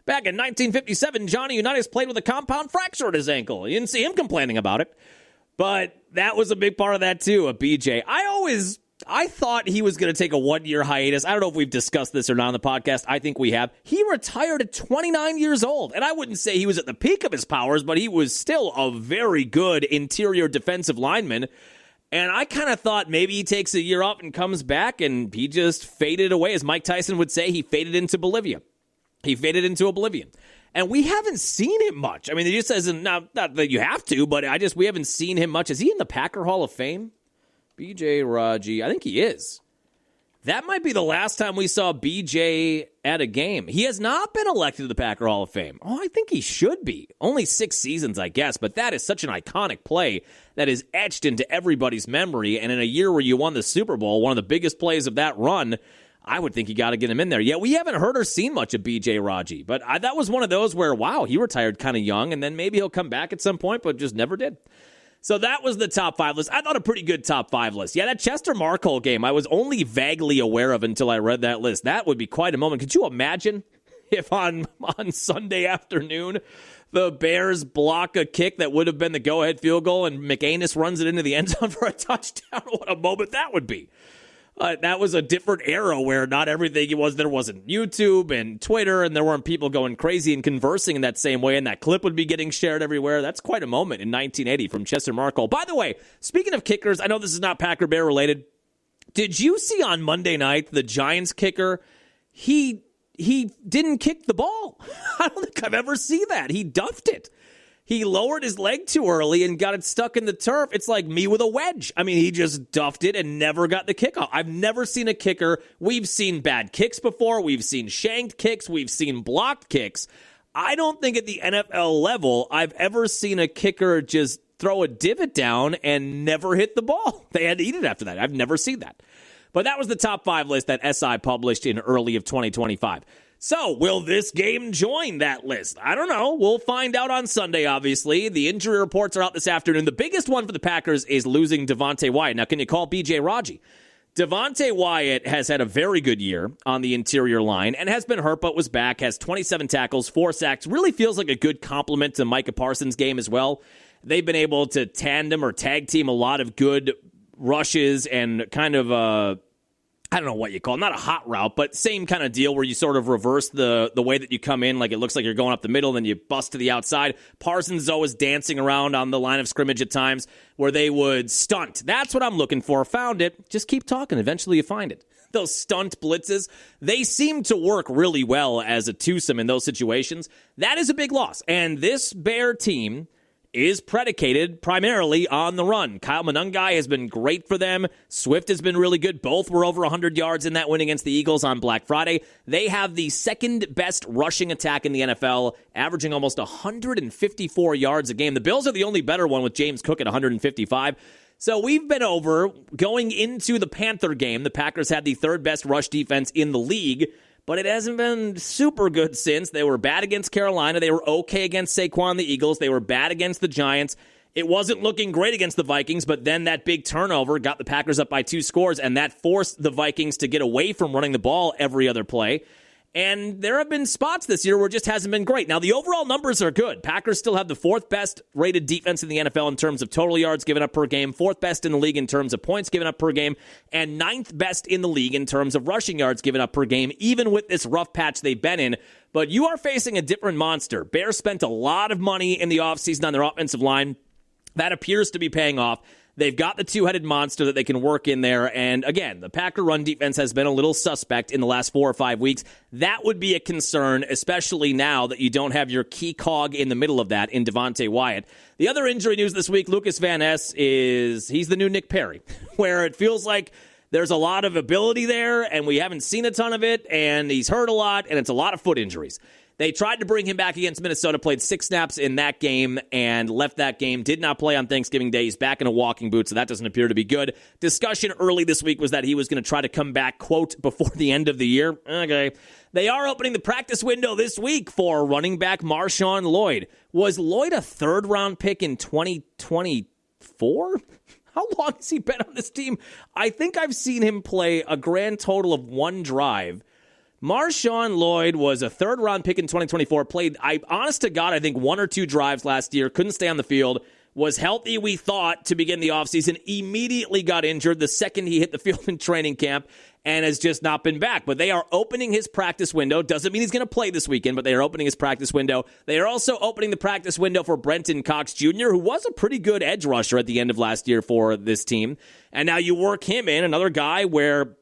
Back in 1957, Johnny Unitas played with a compound fracture at his ankle. You didn't see him complaining about it. But that was a big part of that, too, of BJ. I thought he was going to take a 1-year hiatus. I don't know if we've discussed this or not on the podcast. I think we have. He retired at 29 years old. And I wouldn't say he was at the peak of his powers, but he was still a very good interior defensive lineman. And I kind of thought maybe he takes a year off and comes back, and he just faded away. As Mike Tyson would say, he faded into Bolivia. He faded into oblivion. And we haven't seen him much. I mean, it just says, not that you have to, but we haven't seen him much. Is he in the Packer Hall of Fame? B.J. Raji, I think he is. That might be the last time we saw BJ at a game. He has not been elected to the Packer Hall of Fame. Oh, I think he should be. Only 6 seasons, I guess, but that is such an iconic play that is etched into everybody's memory, and in a year where you won the Super Bowl, one of the biggest plays of that run, I would think you got to get him in there. Yeah, we haven't heard or seen much of BJ Raji, but that was one of those where, wow, he retired kind of young, and then maybe he'll come back at some point, but just never did. So that was the top 5 list. I thought a pretty good top 5 list. Yeah, that Chester Markle game I was only vaguely aware of until I read that list. That would be quite a moment. Could you imagine if on Sunday afternoon the Bears block a kick that would have been the go-ahead field goal and McAnus runs it into the end zone for a touchdown? What a moment that would be. That was a different era where not everything there wasn't YouTube and Twitter, and there weren't people going crazy and conversing in that same way, and that clip would be getting shared everywhere. That's quite a moment in 1980 from Chester Markle. By the way, speaking of kickers, I know this is not Packer Bear related. Did you see on Monday night the Giants kicker? He didn't kick the ball. I don't think I've ever seen that. He duffed it. He lowered his leg too early and got it stuck in the turf. It's like me with a wedge. I mean, he just duffed it and never got the kickoff. I've never seen a kicker. We've seen bad kicks before. We've seen shanked kicks. We've seen blocked kicks. I don't think at the NFL level I've ever seen a kicker just throw a divot down and never hit the ball. They had to eat it after that. I've never seen that. But that was the top 5 list that SI published in early of 2025. So, will this game join that list? I don't know. We'll find out on Sunday, obviously. The injury reports are out this afternoon. The biggest one for the Packers is losing Devontae Wyatt. Now, can you call BJ Raji? Devontae Wyatt has had a very good year on the interior line and has been hurt but was back, has 27 tackles, 4 sacks. Really feels like a good complement to Micah Parsons' game as well. They've been able to tandem or tag team a lot of good rushes and kind of I don't know what you call it, not a hot route, but same kind of deal where you sort of reverse the way that you come in, like it looks like you're going up the middle, then you bust to the outside. Parsons is always dancing around on the line of scrimmage at times where they would stunt. That's what I'm looking for. Found it. Just keep talking. Eventually you find it. Those stunt blitzes, they seem to work really well as a twosome in those situations. That is a big loss. And this Bear team is predicated primarily on the run. Kyle Monangai has been great for them. Swift has been really good. Both were over 100 yards in that win against the Eagles on Black Friday. They have the second best rushing attack in the NFL, averaging almost 154 yards a game. The Bills are the only better one with James Cook at 155. So we've been over going into the Panther game. The Packers had the third best rush defense in the league, but it hasn't been super good since. They were bad against Carolina. They were okay against Saquon and the Eagles. They were bad against the Giants. It wasn't looking great against the Vikings, but then that big turnover got the Packers up by 2 scores, and that forced the Vikings to get away from running the ball every other play. And there have been spots this year where it just hasn't been great. Now, the overall numbers are good. Packers still have the 4th best rated defense in the NFL in terms of total yards given up per game, 4th best in the league in terms of points given up per game, and 9th best in the league in terms of rushing yards given up per game, even with this rough patch they've been in. But you are facing a different monster. Bears spent a lot of money in the offseason on their offensive line. That appears to be paying off. They've got the two-headed monster that they can work in there. And again, the Packer run defense has been a little suspect in the last 4 or 5 weeks. That would be a concern, especially now that you don't have your key cog in the middle of that in Devontae Wyatt. The other injury news this week, Lucas Van Ness he's the new Nick Perry, where it feels like there's a lot of ability there, and we haven't seen a ton of it, and he's hurt a lot, and it's a lot of foot injuries. They tried to bring him back against Minnesota, played 6 snaps in that game, and left that game. Did not play on Thanksgiving Day. He's back in a walking boot, so that doesn't appear to be good. Discussion early this week was that he was going to try to come back, quote, before the end of the year. Okay. They are opening the practice window this week for running back Marshawn Lloyd. Was Lloyd a 3rd-round pick in 2024? How long has he been on this team? I think I've seen him play a grand total of 1 drive. Marshawn Lloyd was a 3rd-round pick in 2024, played, honest to God, I think 1 or 2 drives last year, couldn't stay on the field, was healthy, we thought, to begin the offseason, immediately got injured the second he hit the field in training camp, and has just not been back. But they are opening his practice window. Doesn't mean he's going to play this weekend, but they are opening his practice window. They are also opening the practice window for Brenton Cox Jr., who was a pretty good edge rusher at the end of last year for this team. And now you work him in, another guy where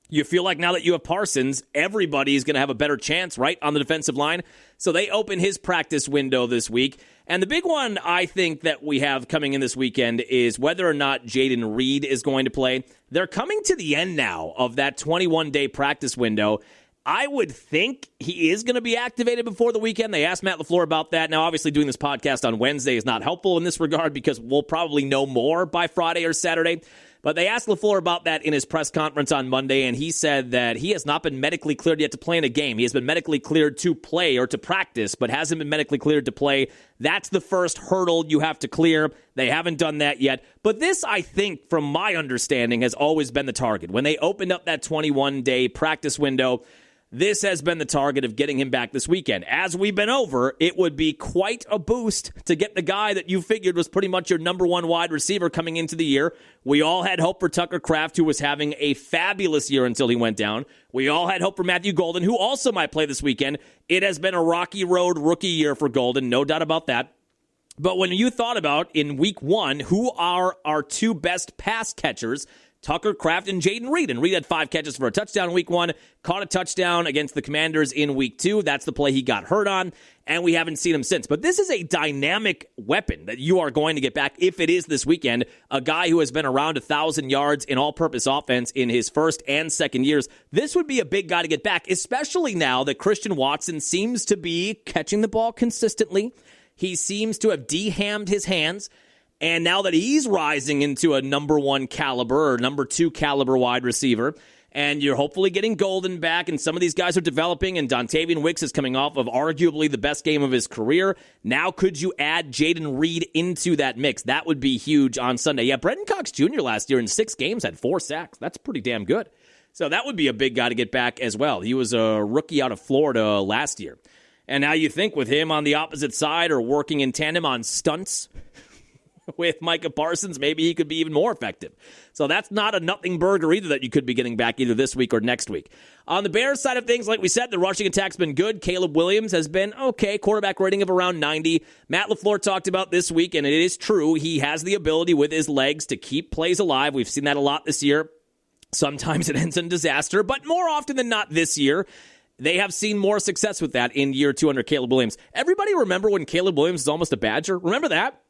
you feel like now that you have Parsons, everybody is going to have a better chance, right, on the defensive line. So they open his practice window this week. And the big one I think that we have coming in this weekend is whether or not Jaden Reed is going to play. They're coming to the end now of that 21-day practice window. I would think he is going to be activated before the weekend. They asked Matt LaFleur about that. Now, obviously, doing this podcast on Wednesday is not helpful in this regard because we'll probably know more by Friday or Saturday. But they asked LaFleur about that in his press conference on Monday, and he said that he has not been medically cleared yet to play in a game. He has been medically cleared to play or to practice, but hasn't been medically cleared to play. That's the first hurdle you have to clear. They haven't done that yet. But this, I think, from my understanding, has always been the target. When they opened up that 21-day practice window, this has been the target of getting him back this weekend. As we've been over, it would be quite a boost to get the guy that you figured was pretty much your number one wide receiver coming into the year. We all had hope for Tucker Kraft, who was having a fabulous year until he went down. We all had hope for Matthew Golden, who also might play this weekend. It has been a rocky road rookie year for Golden, no doubt about that. But when you thought about in week one, who are our two best pass catchers, Tucker Kraft and Jaden Reed. And Reed had 5 catches for a touchdown in week 1, caught a touchdown against the Commanders in week 2. That's the play he got hurt on, and we haven't seen him since. But this is a dynamic weapon that you are going to get back if it is this weekend. A guy who has been around 1,000 yards in all-purpose offense in his first and second years. This would be a big guy to get back, especially now that Christian Watson seems to be catching the ball consistently. He seems to have de-hammed his hands. And now that he's rising into a number 1 caliber or number 2 caliber wide receiver, and you're hopefully getting Golden back, and some of these guys are developing, and Dontavian Wicks is coming off of arguably the best game of his career. Now could you add Jaden Reed into that mix? That would be huge on Sunday. Yeah, Brenton Cox Jr. last year in 6 games had 4 sacks. That's pretty damn good. So that would be a big guy to get back as well. He was a rookie out of Florida last year. And now you think with him on the opposite side or working in tandem on stunts with Micah Parsons, maybe he could be even more effective. So that's not a nothing burger either that you could be getting back either this week or next week. On the Bears side of things, like we said, the rushing attack's been good. Caleb Williams has been okay, quarterback rating of around 90. Matt LaFleur talked about this week, and it is true, he has the ability with his legs to keep plays alive. We've seen that a lot this year. Sometimes it ends in disaster, but more often than not this year, they have seen more success with that in year 2 under Caleb Williams. Everybody remember when Caleb Williams was almost a Badger? Remember that?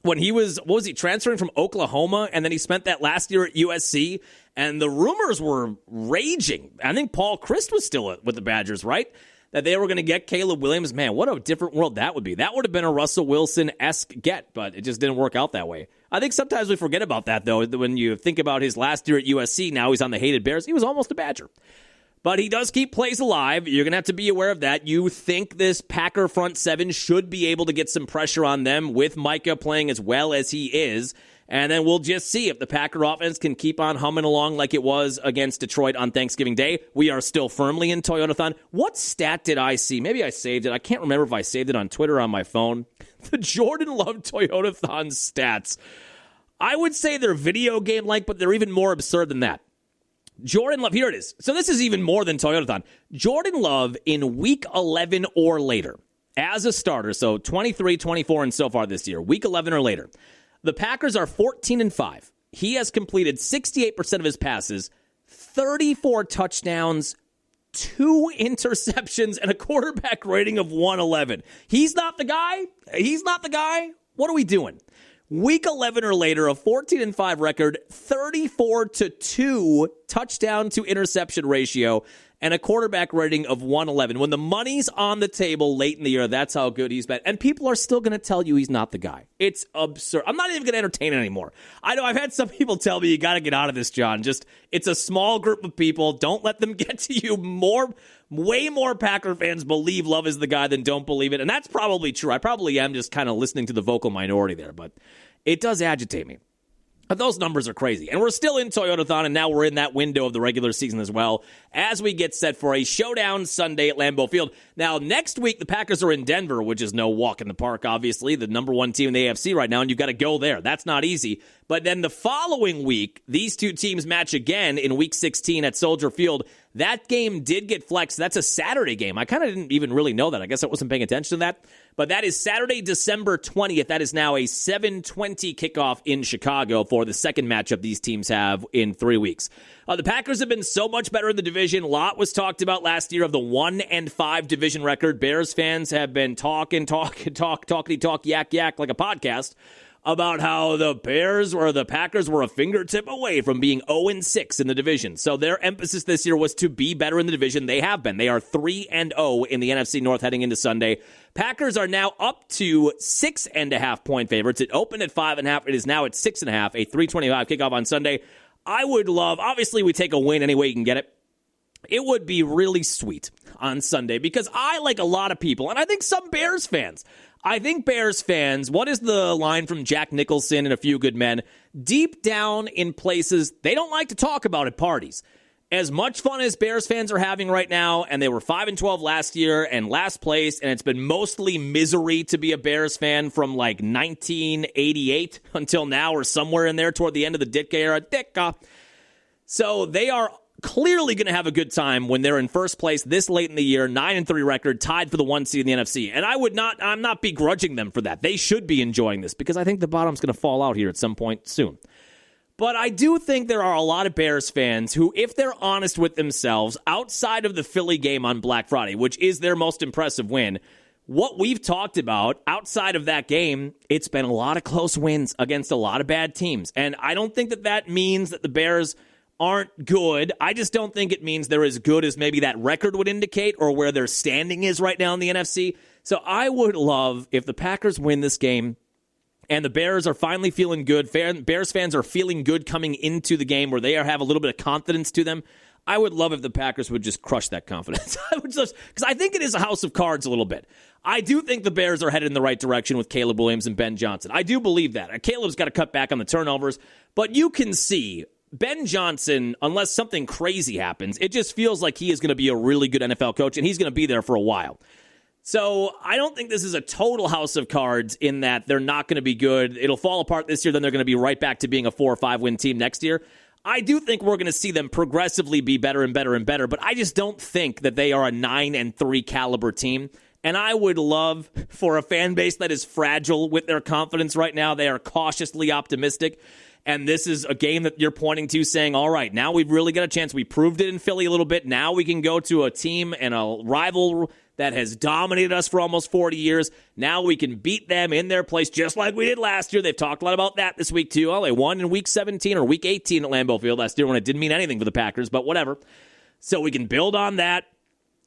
When he was, transferring from Oklahoma, and then he spent that last year at USC, and the rumors were raging. I think Paul Christ was still with the Badgers, right? That they were going to get Caleb Williams. Man, what a different world that would be. That would have been a Russell Wilson-esque get, but it just didn't work out that way. I think sometimes we forget about that, though. When you think about his last year at USC, now he's on the hated Bears. He was almost a Badger. But he does keep plays alive. You're going to have to be aware of that. You think this Packer front 7 should be able to get some pressure on them with Micah playing as well as he is. And then we'll just see if the Packer offense can keep on humming along like it was against Detroit on Thanksgiving Day. We are still firmly in Toyotathon. What stat did I see? Maybe I saved it. I can't remember if I saved it on Twitter or on my phone. The Jordan Love Toyotathon stats. I would say they're video game-like, but they're even more absurd than that. Jordan Love, here it is. So this is even more than Toyotathon. Jordan Love in week 11 or later, as a starter, so 23, 24, and so far this year, week 11 or later, the Packers are 14-5. He has completed 68% of his passes, 34 touchdowns, 2 interceptions, and a quarterback rating of 111. He's not the guy? He's not the guy? What are we doing? Week 11 or later, a 14-5 record, 34-2 touchdown to interception ratio, and a quarterback rating of 111. When the money's on the table late in the year, that's how good he's been. And people are still going to tell you he's not the guy. It's absurd. I'm not even going to entertain it anymore. I know I've had some people tell me you got to get out of this, John. Just, it's a small group of people. Don't let them get to you. Way more Packer fans believe Love is the guy than don't believe it. And that's probably true. I probably am just kind of listening to the vocal minority there, but it does agitate me. But those numbers are crazy. And we're still in Toyotathon, and now we're in that window of the regular season as well as we get set for a showdown Sunday at Lambeau Field. Now, next week, the Packers are in Denver, which is no walk in the park, obviously, the number 1 team in the AFC right now, and you've got to go there. That's not easy. But then the following week, these two teams match again in Week 16 at Soldier Field. That game did get flexed. That's a Saturday game. I kind of didn't even really know that. I guess I wasn't paying attention to that. But that is Saturday, December 20th. That is now a 7:20 kickoff in Chicago for the second matchup these teams have in 3 weeks. The Packers have been so much better in the division. A lot was talked about last year of the 1-5 division record. Bears fans have been talk, yak, like a podcast about how the Packers were a fingertip away from being 0-6 in the division. So their emphasis this year was to be better in the division. They have been. They are 3-0 in the NFC North heading into Sunday. Packers are now up to 6.5-point favorites. It opened at 5.5. It is now at 6.5, a 3:25 kickoff on Sunday. I would love, obviously we take a win any way you can get it. It would be really sweet on Sunday because I, like a lot of people, and I think some Bears fans, what is the line from Jack Nicholson and A Few Good Men? Deep down in places they don't like to talk about at parties. As much fun as Bears fans are having right now, and they were 5-12 last year and last place, and it's been mostly misery to be a Bears fan from like 1988 until now or somewhere in there toward the end of the Ditka era. So they are clearly going to have a good time when they're in first place this late in the year, 9-3 record, tied for the 1 seed in the NFC. And I'm not begrudging them for that. They should be enjoying this because I think the bottom's going to fall out here at some point soon. But I do think there are a lot of Bears fans who, if they're honest with themselves, outside of the Philly game on Black Friday, which is their most impressive win, what we've talked about outside of that game, it's been a lot of close wins against a lot of bad teams. And I don't think that means that the Bears aren't good. I just don't think it means they're as good as maybe that record would indicate or where their standing is right now in the NFC. So I would love if the Packers win this game and the Bears are finally feeling good. Bears fans are feeling good coming into the game where they have a little bit of confidence to them. I would love if the Packers would just crush that confidence. Because I think it is a house of cards a little bit. I do think the Bears are headed in the right direction with Caleb Williams and Ben Johnson. I do believe that. Caleb's got to cut back on the turnovers, but you can see Ben Johnson, unless something crazy happens, it just feels like he is going to be a really good NFL coach, and he's going to be there for a while. So I don't think this is a total house of cards in that they're not going to be good. It'll fall apart this year, then they're going to be right back to being a 4 or 5 win team next year. I do think we're going to see them progressively be better and better and better, but I just don't think that they are a 9-3 caliber team. And I would love for a fan base that is fragile with their confidence right now. They are cautiously optimistic. And this is a game that you're pointing to saying, all right, now we've really got a chance. We proved it in Philly a little bit. Now we can go to a team and a rival that has dominated us for almost 40 years. Now we can beat them in their place just like we did last year. They've talked a lot about that this week, too. Well, they won in Week 17 or Week 18 at Lambeau Field last year when it didn't mean anything for the Packers, but whatever. So we can build on that.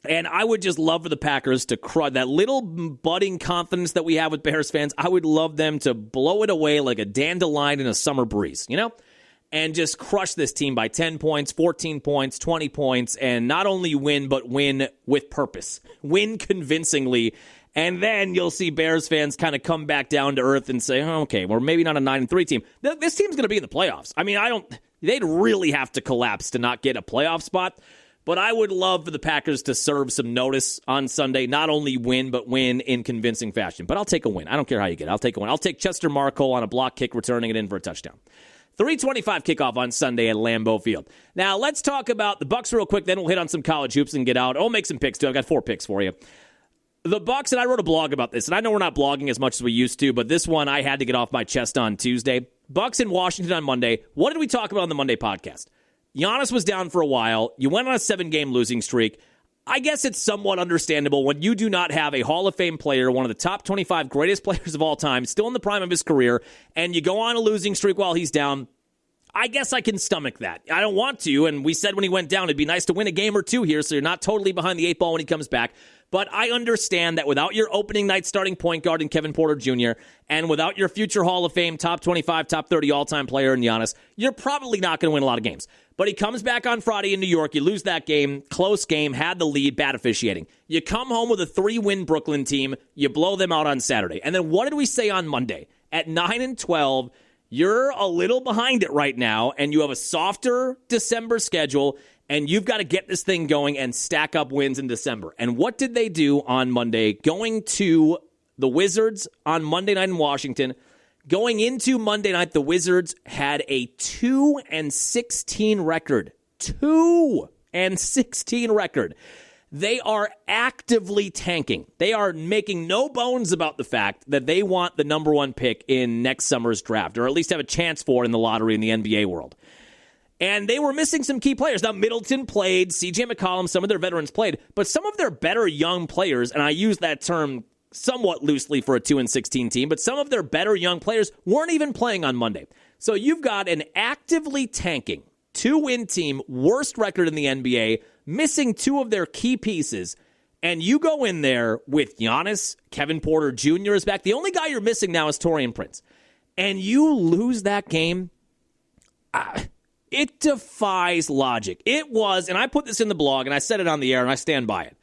And I would just love for the Packers to crush that little budding confidence that we have with Bears fans. I would love them to blow it away like a dandelion in a summer breeze, and just crush this team by 10 points, 14 points, 20 points, and not only win, but win with purpose. Win convincingly. And then you'll see Bears fans kind of come back down to earth and say, okay, we're maybe not a 9-3 team. This team's going to be in the playoffs. I mean, they'd really have to collapse to not get a playoff spot. But I would love for the Packers to serve some notice on Sunday, not only win, but win in convincing fashion. But I'll take a win. I don't care how you get it. I'll take a win. I'll take Chester Marcole on a block kick, returning it in for a touchdown. 3:25 kickoff on Sunday at Lambeau Field. Now, let's talk about the Bucs real quick, then we'll hit on some college hoops and get out. I'll make some picks, too. I've got 4 picks for you. The Bucs, and I wrote a blog about this, and I know we're not blogging as much as we used to, but this one I had to get off my chest on Tuesday. Bucs in Washington on Monday. What did we talk about on the Monday podcast? Giannis was down for a while. You went on a 7-game losing streak. I guess it's somewhat understandable when you do not have a Hall of Fame player, one of the top 25 greatest players of all time, still in the prime of his career, and you go on a losing streak while he's down. I guess I can stomach that. I don't want to, and we said when he went down, it'd be nice to win a game or two here so you're not totally behind the 8 ball when he comes back. But I understand that without your opening night starting point guard in Kevin Porter Jr., and without your future Hall of Fame top 25, top 30 all-time player in Giannis, you're probably not going to win a lot of games. But he comes back on Friday in New York. You lose that game. Close game. Had the lead. Bad officiating. You come home with a 3-win Brooklyn team. You blow them out on Saturday. And then what did we say on Monday? At 9-12, you're a little behind it right now, and you have a softer December schedule, and you've got to get this thing going and stack up wins in December. And what did they do on Monday? Going to the Wizards on Monday night in Washington. Going into Monday night, the Wizards had a 2-16 record. 2 6-16 record. They are actively tanking. They are making no bones about the fact that they want the number one pick in next summer's draft, or at least have a chance for in the lottery in the NBA world. And they were missing some key players. Now, Middleton played, CJ McCollum, some of their veterans played, but some of their better young players, and I use that term somewhat loosely for a 2-16 team, but some of their better young players weren't even playing on Monday. So you've got an actively tanking 2-win team, worst record in the NBA, missing two of their key pieces, and you go in there with Giannis, Kevin Porter Jr. is back. The only guy you're missing now is Taurean Prince. And you lose that game. It defies logic. It was, and I put this in the blog, and I said it on the air, and I stand by it.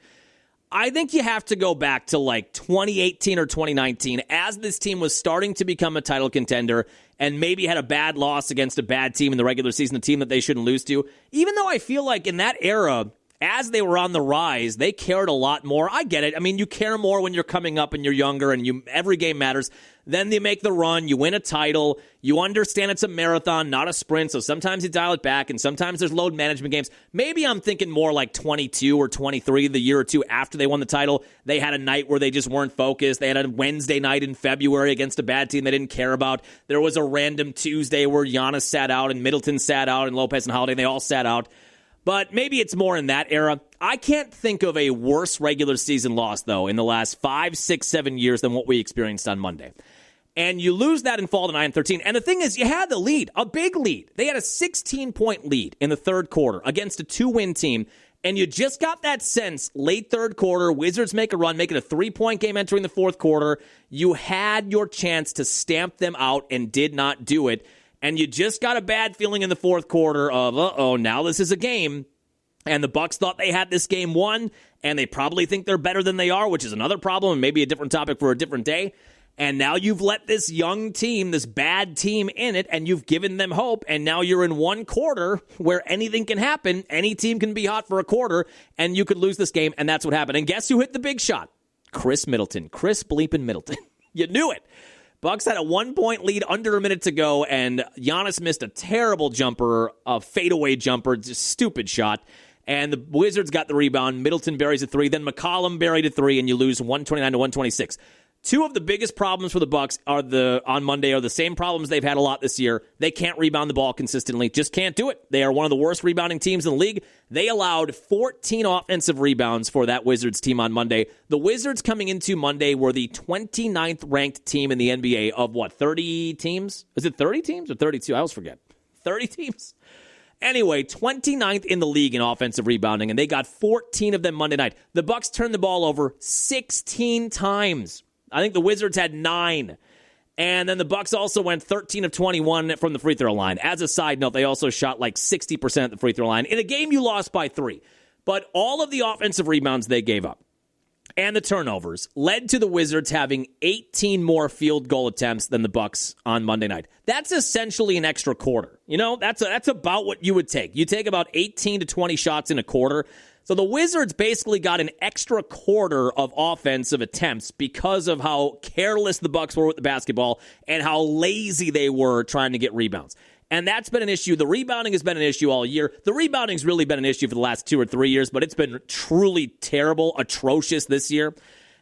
I think you have to go back to like 2018 or 2019 as this team was starting to become a title contender and maybe had a bad loss against a bad team in the regular season, a team that they shouldn't lose to. Even though I feel like in that era, as they were on the rise, they cared a lot more. I get it. I mean, you care more when you're coming up and you're younger and every game matters. Then you make the run, you win a title, you understand it's a marathon, not a sprint, so sometimes you dial it back, and sometimes there's load management games. Maybe I'm thinking more like 22 or 23, the year or two after they won the title. They had a night where they just weren't focused. They had a Wednesday night in February against a bad team they didn't care about. There was a random Tuesday where Giannis sat out and Middleton sat out and Lopez and Holiday, and they all sat out. But maybe it's more in that era. I can't think of a worse regular season loss, though, in the last 5, 6, 7 years than what we experienced on Monday. And you lose that and fall to 9-13. And the thing is, you had the lead, a big lead. They had a 16-point lead in the third quarter against a 2-win team. And you just got that sense, late third quarter, Wizards make a run, make it a 3-point game entering the fourth quarter. You had your chance to stamp them out and did not do it. And you just got a bad feeling in the fourth quarter of, now this is a game. And the Bucks thought they had this game won, and they probably think they're better than they are, which is another problem and maybe a different topic for a different day. And now you've let this young team, this bad team in it, and you've given them hope, and now you're in one quarter where anything can happen. Any team can be hot for a quarter, and you could lose this game, and that's what happened. And guess who hit the big shot? Chris Middleton. Chris bleeping Middleton. You knew it. Bucks had a 1-point lead under a minute to go, and Giannis missed a terrible jumper, a fadeaway jumper, just stupid shot. And the Wizards got the rebound. Middleton buries a 3. Then McCollum buried a 3, and you lose 129-126. Two of the biggest problems for the Bucks on Monday are the same problems they've had a lot this year. They can't rebound the ball consistently. Just can't do it. They are one of the worst rebounding teams in the league. They allowed 14 offensive rebounds for that Wizards team on Monday. The Wizards coming into Monday were the 29th ranked team in the NBA of 30 teams? Is it 30 teams or 32? I always forget. 30 teams? Anyway, 29th in the league in offensive rebounding, and they got 14 of them Monday night. The Bucks turned the ball over 16 times. I think the Wizards had 9. And then the Bucks also went 13 of 21 from the free throw line. As a side note, they also shot like 60% at the free throw line in a game you lost by 3. But all of the offensive rebounds they gave up and the turnovers led to the Wizards having 18 more field goal attempts than the Bucks on Monday night. That's essentially an extra quarter. You know, that's about what you would take. You take about 18 to 20 shots in a quarter. So the Wizards basically got an extra quarter of offensive attempts because of how careless the Bucks were with the basketball and how lazy they were trying to get rebounds. And that's been an issue. The rebounding has been an issue all year. The rebounding's really been an issue for the last 2 or 3 years, but it's been truly terrible, atrocious this year.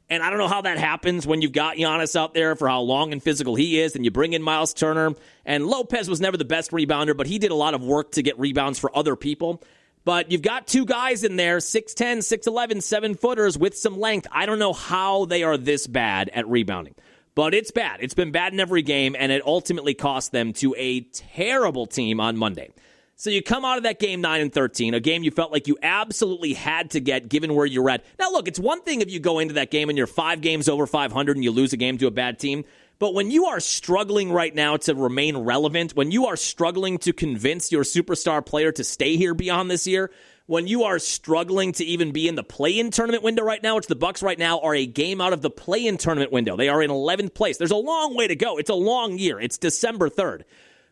And I don't know how that happens when you've got Giannis out there for how long and physical he is, and you bring in Miles Turner. And Lopez was never the best rebounder, but he did a lot of work to get rebounds for other people. But you've got 2 guys in there, 6'10", 6'11", 7-footers with some length. I don't know how they are this bad at rebounding. But it's bad. It's been bad in every game, and it ultimately cost them to a terrible team on Monday. So you come out of that game 9-13, a game you felt like you absolutely had to get given where you're at. Now, look, it's one thing if you go into that game and you're 5 games over 500 and you lose a game to a bad team. But when you are struggling right now to remain relevant, when you are struggling to convince your superstar player to stay here beyond this year, when you are struggling to even be in the play-in tournament window right now, which the Bucks right now are a game out of the play-in tournament window. They are in 11th place. There's a long way to go. It's a long year. It's December 3rd.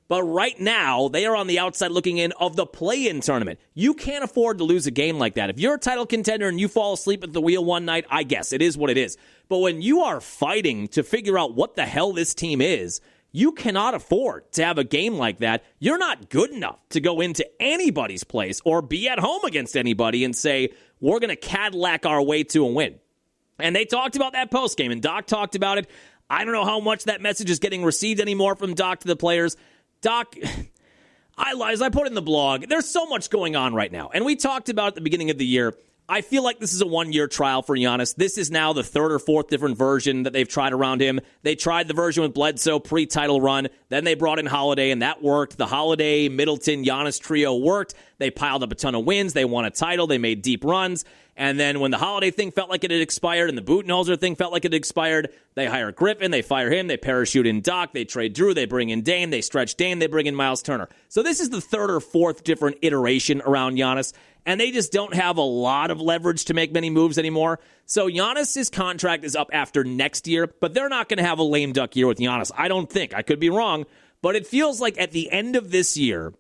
But right now, they are on the outside looking in of the play-in tournament. You can't afford to lose a game like that. If you're a title contender and you fall asleep at the wheel one night, I guess it is what it is. But when you are fighting to figure out what the hell this team is, You cannot afford to have a game like that. You're not good enough to go into anybody's place or be at home against anybody and say, we're going to Cadillac our way to a win. And they talked about that postgame, and Doc talked about it. I don't know how much that message is getting received anymore from Doc to the players. Doc, as I put in the blog, there's so much going on right now. And we talked about at the beginning of the year, I feel like this is a one-year trial for Giannis. This is now the third or fourth different version that they've tried around him. They tried the version with Bledsoe pre-title run. Then they brought in Holiday, and that worked. The Holiday, Middleton, Giannis trio worked. They piled up a ton of wins. They won a title. They made deep runs. And then when the Holiday thing felt like it had expired and the Budenholzer thing felt like it had expired, they hire Griffin, they fire him, they parachute in Doc, they trade Drew, they bring in Dame, they stretch Dame, they bring in Miles Turner. So this is the third or fourth different iteration around Giannis, and they just don't have a lot of leverage to make many moves anymore. So Giannis's contract is up after next year, but they're not going to have a lame duck year with Giannis. I don't think. I could be wrong, but it feels like at the end of this year,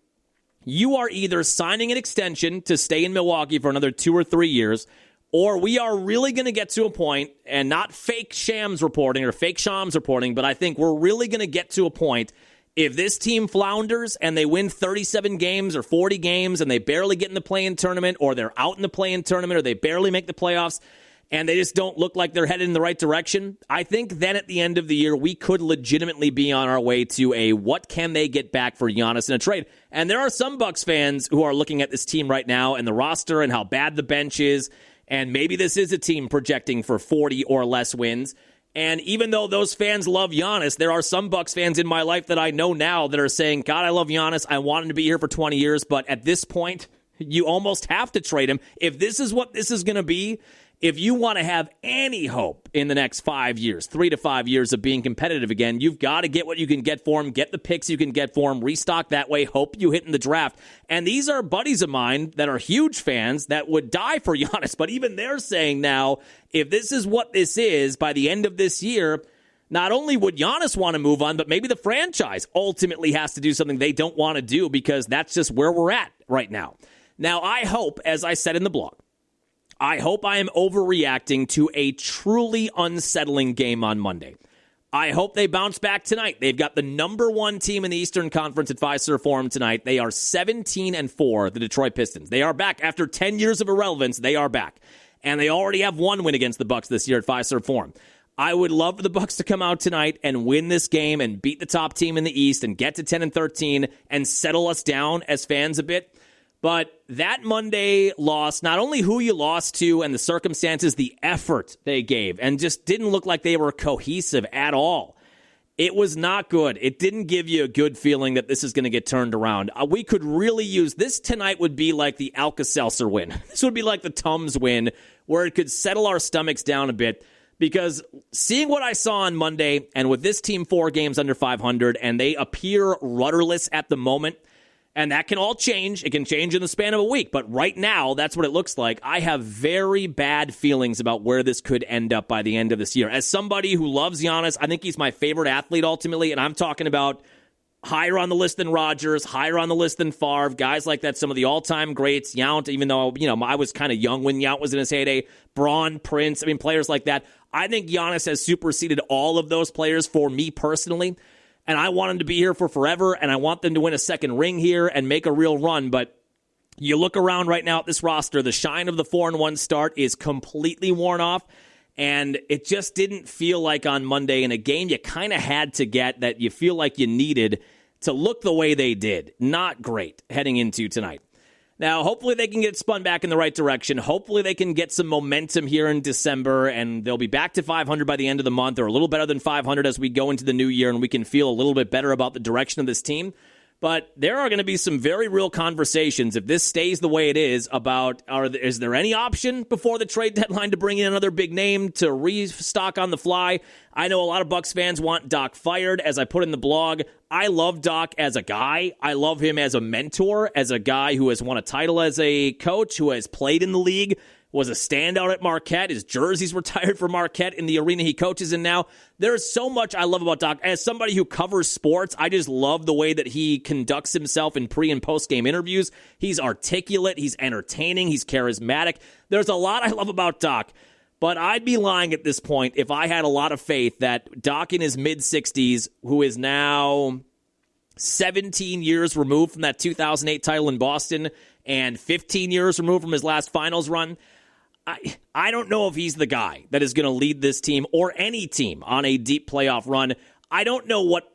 you are either signing an extension to stay in Milwaukee for another 2 or 3 years, or we are really going to get to a point, and not fake Shams reporting or fake Shams reporting, but I think we're really going to get to a point, if this team flounders and they win 37 games or 40 games and they barely get in the play-in tournament, or they're out in the play-in tournament, or they barely make the playoffs, and they just don't look like they're headed in the right direction, I think then at the end of the year, we could legitimately be on our way to a what can they get back for Giannis in a trade. And there are some Bucks fans who are looking at this team right now and the roster and how bad the bench is, and maybe this is a team projecting for 40 or less wins. And even though those fans love Giannis, there are some Bucks fans in my life that I know now that are saying, God, I love Giannis. I want him to be here for 20 years, but at this point, you almost have to trade him. If this is what this is going to be, if you want to have any hope in the next 5 years, 3 to 5 years of being competitive again, you've got to get what you can get for him, get the picks you can get for him, restock that way, hope you hit in the draft. And these are buddies of mine that are huge fans that would die for Giannis, but even they're saying now, if this is what this is by the end of this year, not only would Giannis want to move on, but maybe the franchise ultimately has to do something they don't want to do, because that's just where we're at right now. Now, I hope, as I said in the blog, I hope I am overreacting to a truly unsettling game on Monday. I hope they bounce back tonight. They've got the number one team in the Eastern Conference at Fiserv Forum tonight. They are 17-4, the Detroit Pistons. They are back. After 10 years of irrelevance, they are back. And they already have one win against the Bucks this year at Fiserv Forum. I would love for the Bucks to come out tonight and win this game and beat the top team in the East and get to 10-13 and settle us down as fans a bit. But that Monday loss, not only who you lost to and the circumstances, the effort they gave, and just didn't look like they were cohesive at all. It was not good. It didn't give you a good feeling that this is going to get turned around. We could really use this tonight. Would be like the Alka-Seltzer win. This would be like the Tums win, where it could settle our stomachs down a bit. Because seeing what I saw on Monday, and with this team 4 games under 500, and they appear rudderless at the moment, and that can all change. It can change in the span of a week. But right now, that's what it looks like. I have very bad feelings about where this could end up by the end of this year. As somebody who loves Giannis, I think he's my favorite athlete ultimately. And I'm talking about higher on the list than Rodgers, higher on the list than Favre, guys like that, some of the all-time greats. Yount, even though I was kind of young when Yount was in his heyday. Braun, Prince, players like that. I think Giannis has superseded all of those players for me personally. And I want him to be here for forever, and I want them to win a second ring here and make a real run. But you look around right now at this roster, the shine of the 4-1 start is completely worn off, and it just didn't feel like on Monday in a game you kind of had to get that you feel like you needed to look the way they did. Not great heading into tonight. Now, hopefully they can get spun back in the right direction. Hopefully they can get some momentum here in December, and they'll be back to 500 by the end of the month, or a little better than 500 as we go into the new year, and we can feel a little bit better about the direction of this team. But there are going to be some very real conversations, if this stays the way it is, about is there any option before the trade deadline to bring in another big name to restock on the fly? I know a lot of Bucks fans want Doc fired. As I put in the blog, I love Doc as a guy. I love him as a mentor, as a guy who has won a title as a coach, who has played in the league, was a standout at Marquette. His jersey's retired for Marquette in the arena he coaches in now. There's so much I love about Doc. As somebody who covers sports, I just love the way that he conducts himself in pre- and post-game interviews. He's articulate. He's entertaining. He's charismatic. There's a lot I love about Doc. But I'd be lying at this point if I had a lot of faith that Doc in his mid-60s, who is now 17 years removed from that 2008 title in Boston and 15 years removed from his last finals run, I don't know if he's the guy that is going to lead this team or any team on a deep playoff run. I don't know what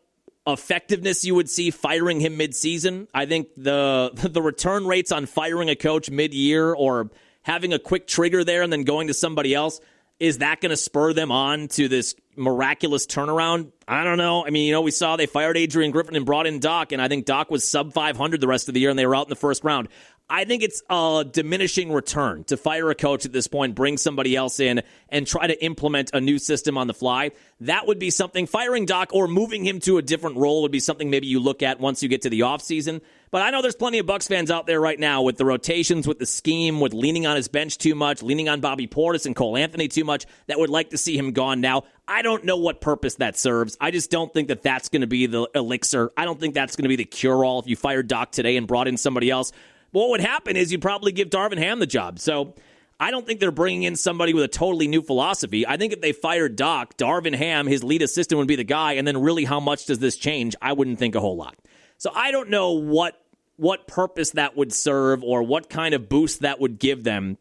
effectiveness you would see firing him mid-season. I think the return rates on firing a coach mid-year or having a quick trigger there and then going to somebody else, is that going to spur them on to this miraculous turnaround? I don't know. I mean, we saw they fired Adrian Griffin and brought in Doc, and I think Doc was sub 500 the rest of the year, and they were out in the first round. I think it's a diminishing return to fire a coach at this point, bring somebody else in, and try to implement a new system on the fly. That would be something. Firing Doc or moving him to a different role would be something maybe you look at once you get to the offseason. But I know there's plenty of Bucs fans out there right now with the rotations, with the scheme, with leaning on his bench too much, leaning on Bobby Portis and Cole Anthony too much, that would like to see him gone now. I don't know what purpose that serves. I just don't think that that's going to be the elixir. I don't think that's going to be the cure-all if you fired Doc today and brought in somebody else. What would happen is you'd probably give Darvin Ham the job. So I don't think they're bringing in somebody with a totally new philosophy. I think if they fired Doc, Darvin Ham, his lead assistant, would be the guy. And then really how much does this change? I wouldn't think a whole lot. So I don't know what purpose that would serve or what kind of boost that would give them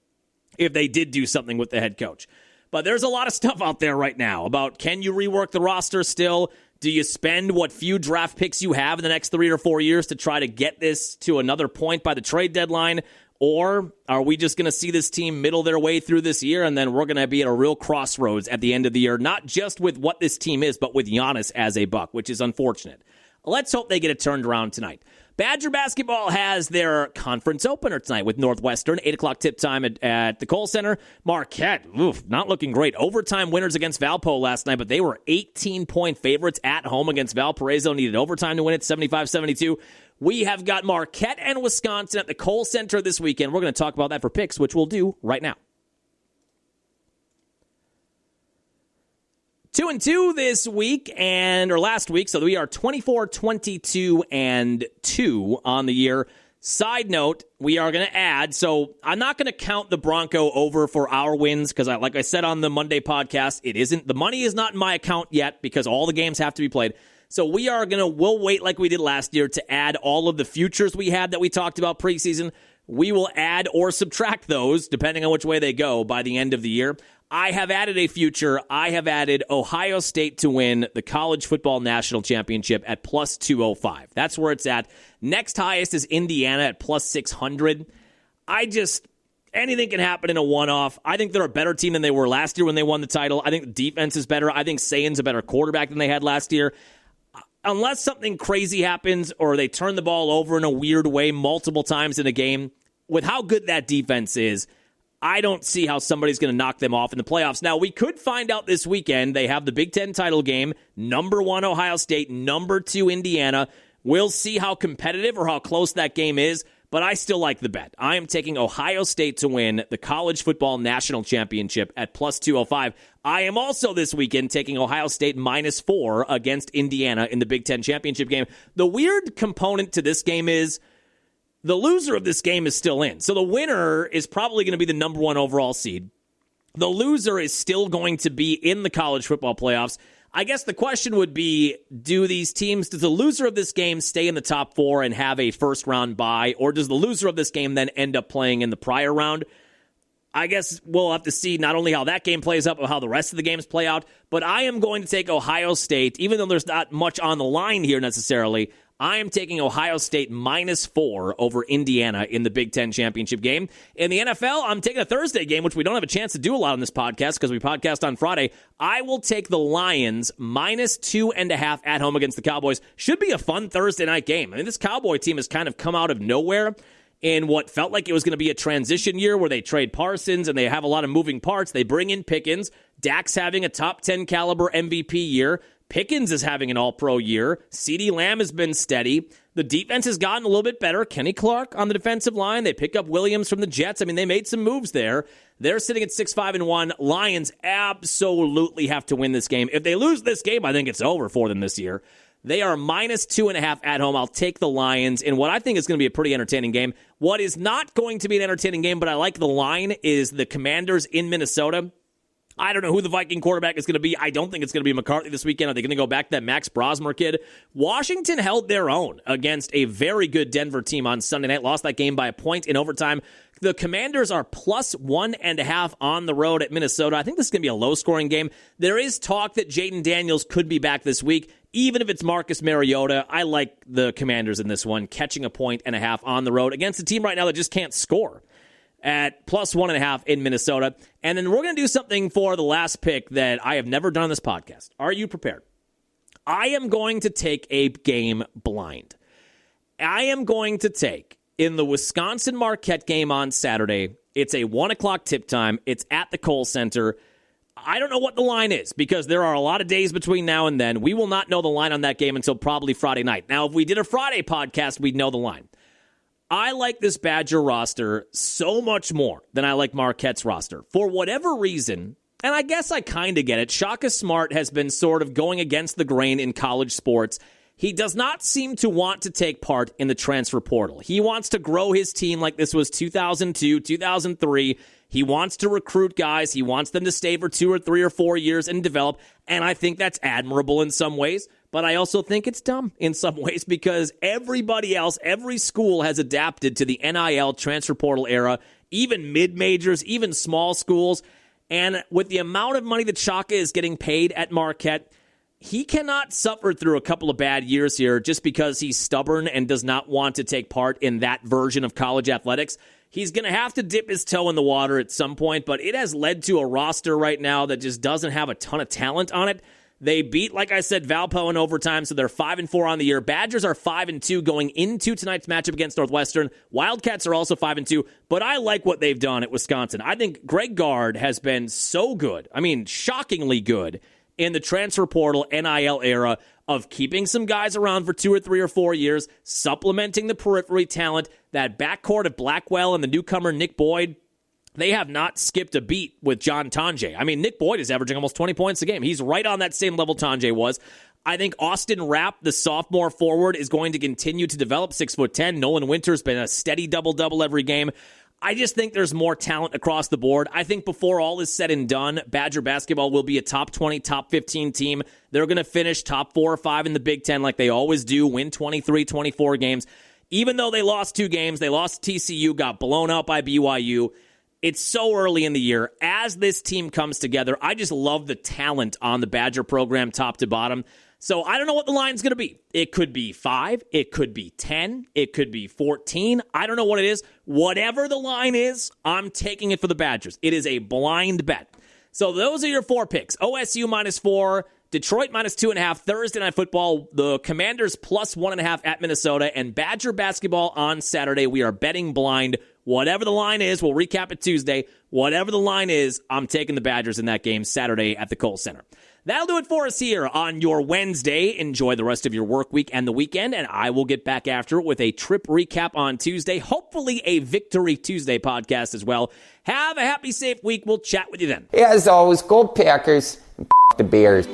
if they did do something with the head coach. But there's a lot of stuff out there right now about, can you rework the roster still? Do you spend what few draft picks you have in the next 3 or 4 years to try to get this to another point by the trade deadline? Or are we just going to see this team middle their way through this year and then we're going to be at a real crossroads at the end of the year, not just with what this team is, but with Giannis as a Buck, which is unfortunate. Let's hope they get it turned around tonight. Badger basketball has their conference opener tonight with Northwestern, 8 o'clock tip time at the Kohl Center. Marquette, not looking great. Overtime winners against Valpo last night, but they were 18-point favorites at home against Valparaiso. Needed overtime to win it, 75-72. We have got Marquette and Wisconsin at the Kohl Center this weekend. We're going to talk about that for picks, which we'll do right now. 2-2 this week or last week, so we are 24-22-2 on the year. Side note, we are going to add, so I'm not going to count the Bronco over for our wins because, like I said on the Monday podcast, the money is not in my account yet because all the games have to be played. So we'll wait like we did last year to add all of the futures we had that we talked about preseason. We will add or subtract those depending on which way they go by the end of the year. I have added a future. I have added Ohio State to win the College Football National Championship at plus 205. That's where it's at. Next highest is Indiana at plus 600. Anything can happen in a one-off. I think they're a better team than they were last year when they won the title. I think the defense is better. I think Sayan's a better quarterback than they had last year. Unless something crazy happens or they turn the ball over in a weird way multiple times in a game, with how good that defense is, I don't see how somebody's going to knock them off in the playoffs. Now, we could find out this weekend. They have the Big Ten title game, number 1 Ohio State, number 2 Indiana. We'll see how competitive or how close that game is, but I still like the bet. I am taking Ohio State to win the College Football National Championship at plus 205. I am also this weekend taking Ohio State minus 4 against Indiana in the Big Ten championship game. The weird component to this game is the loser of this game is still in. So the winner is probably going to be the number 1 overall seed. The loser is still going to be in the college football playoffs. I guess the question would be, does the loser of this game stay in the top 4 and have a first round bye, or does the loser of this game then end up playing in the prior round? I guess we'll have to see not only how that game plays out, but how the rest of the games play out. But I am going to take Ohio State, even though there's not much on the line here necessarily. I am taking Ohio State minus 4 over Indiana in the Big Ten championship game. In the NFL, I'm taking a Thursday game, which we don't have a chance to do a lot on this podcast because we podcast on Friday. I will take the Lions minus 2.5 at home against the Cowboys. Should be a fun Thursday night game. I mean, this Cowboy team has kind of come out of nowhere in what felt like it was going to be a transition year where they trade Parsons and they have a lot of moving parts. They bring in Pickens. Dak's having a top 10 caliber MVP year. Pickens is having an all-pro year. CeeDee Lamb has been steady. The defense has gotten a little bit better. Kenny Clark on the defensive line. They pick up Williams from the Jets. I mean, they made some moves there. They're sitting at 6-5-1. Lions absolutely have to win this game. If they lose this game, I think it's over for them this year. They are minus 2.5 at home. I'll take the Lions in what I think is going to be a pretty entertaining game. What is not going to be an entertaining game, but I like the line, is the Commanders in Minnesota. I don't know who the Viking quarterback is going to be. I don't think it's going to be McCarthy this weekend. Are they going to go back to that Max Brosmer kid? Washington held their own against a very good Denver team on Sunday night. Lost that game by a point in overtime. The Commanders are plus 1.5 on the road at Minnesota. I think this is going to be a low-scoring game. There is talk that Jaden Daniels could be back this week. Even if it's Marcus Mariota, I like the Commanders in this one, catching a 1.5 on the road against a team right now that just can't score at plus 1.5 in Minnesota. And then we're going to do something for the last pick that I have never done on this podcast. Are you prepared? I am going to take a game blind. I am going to take, in the Wisconsin-Marquette game on Saturday, it's a 1 o'clock tip time. It's at the Kohl Center. I don't know what the line is because there are a lot of days between now and then. We will not know the line on that game until probably Friday night. Now, if we did a Friday podcast, we'd know the line. I like this Badger roster so much more than I like Marquette's roster. For whatever reason, and I guess I kind of get it, Shaka Smart has been sort of going against the grain in college sports. He does not seem to want to take part in the transfer portal. He wants to grow his team like this was 2002, 2003. He wants to recruit guys. He wants them to stay for 2 or 3 or 4 years and develop. And I think that's admirable in some ways. But I also think it's dumb in some ways because everybody else, every school has adapted to the NIL transfer portal era, even mid-majors, even small schools. And with the amount of money that Shaka is getting paid at Marquette, he cannot suffer through a couple of bad years here just because he's stubborn and does not want to take part in that version of college athletics. He's going to have to dip his toe in the water at some point, but it has led to a roster right now that just doesn't have a ton of talent on it. They beat, like I said, Valpo in overtime, so they're 5-4 on the year. Badgers are 5-2 going into tonight's matchup against Northwestern. Wildcats are also 5-2, but I like what they've done at Wisconsin. I think Greg Gard has been so good, I mean, shockingly good, in the transfer portal NIL era of keeping some guys around for 2 or 3 or 4 years, supplementing the periphery talent. That backcourt of Blackwell and the newcomer Nick Boyd, they have not skipped a beat with John Tonje. I mean, Nick Boyd is averaging almost 20 points a game. He's right on that same level Tonje was. I think Austin Rapp, the sophomore forward, is going to continue to develop, 6'10". Nolan Winter's been a steady double-double every game. I just think there's more talent across the board. I think before all is said and done, Badger basketball will be a top 20, top 15 team. They're going to finish top 4 or 5 in the Big Ten like they always do, win 23, 24 games. Even though they lost 2 games, they lost TCU, got blown out by BYU. It's so early in the year. As this team comes together, I just love the talent on the Badger program top to bottom. So I don't know what the line's going to be. It could be 5. It could be 10. It could be 14. I don't know what it is. Whatever the line is, I'm taking it for the Badgers. It is a blind bet. So those are your 4 picks. OSU -4, Detroit -2.5, Thursday Night Football, the Commanders +1.5 at Minnesota, and Badger basketball on Saturday. We are betting blind. Whatever the line is, we'll recap it Tuesday. Whatever the line is, I'm taking the Badgers in that game Saturday at the Kohl Center. That'll do it for us here on your Wednesday. Enjoy the rest of your work week and the weekend, and I will get back after it with a trip recap on Tuesday, hopefully a Victory Tuesday podcast as well. Have a happy, safe week. We'll chat with you then. As always, go Packers and the Bears.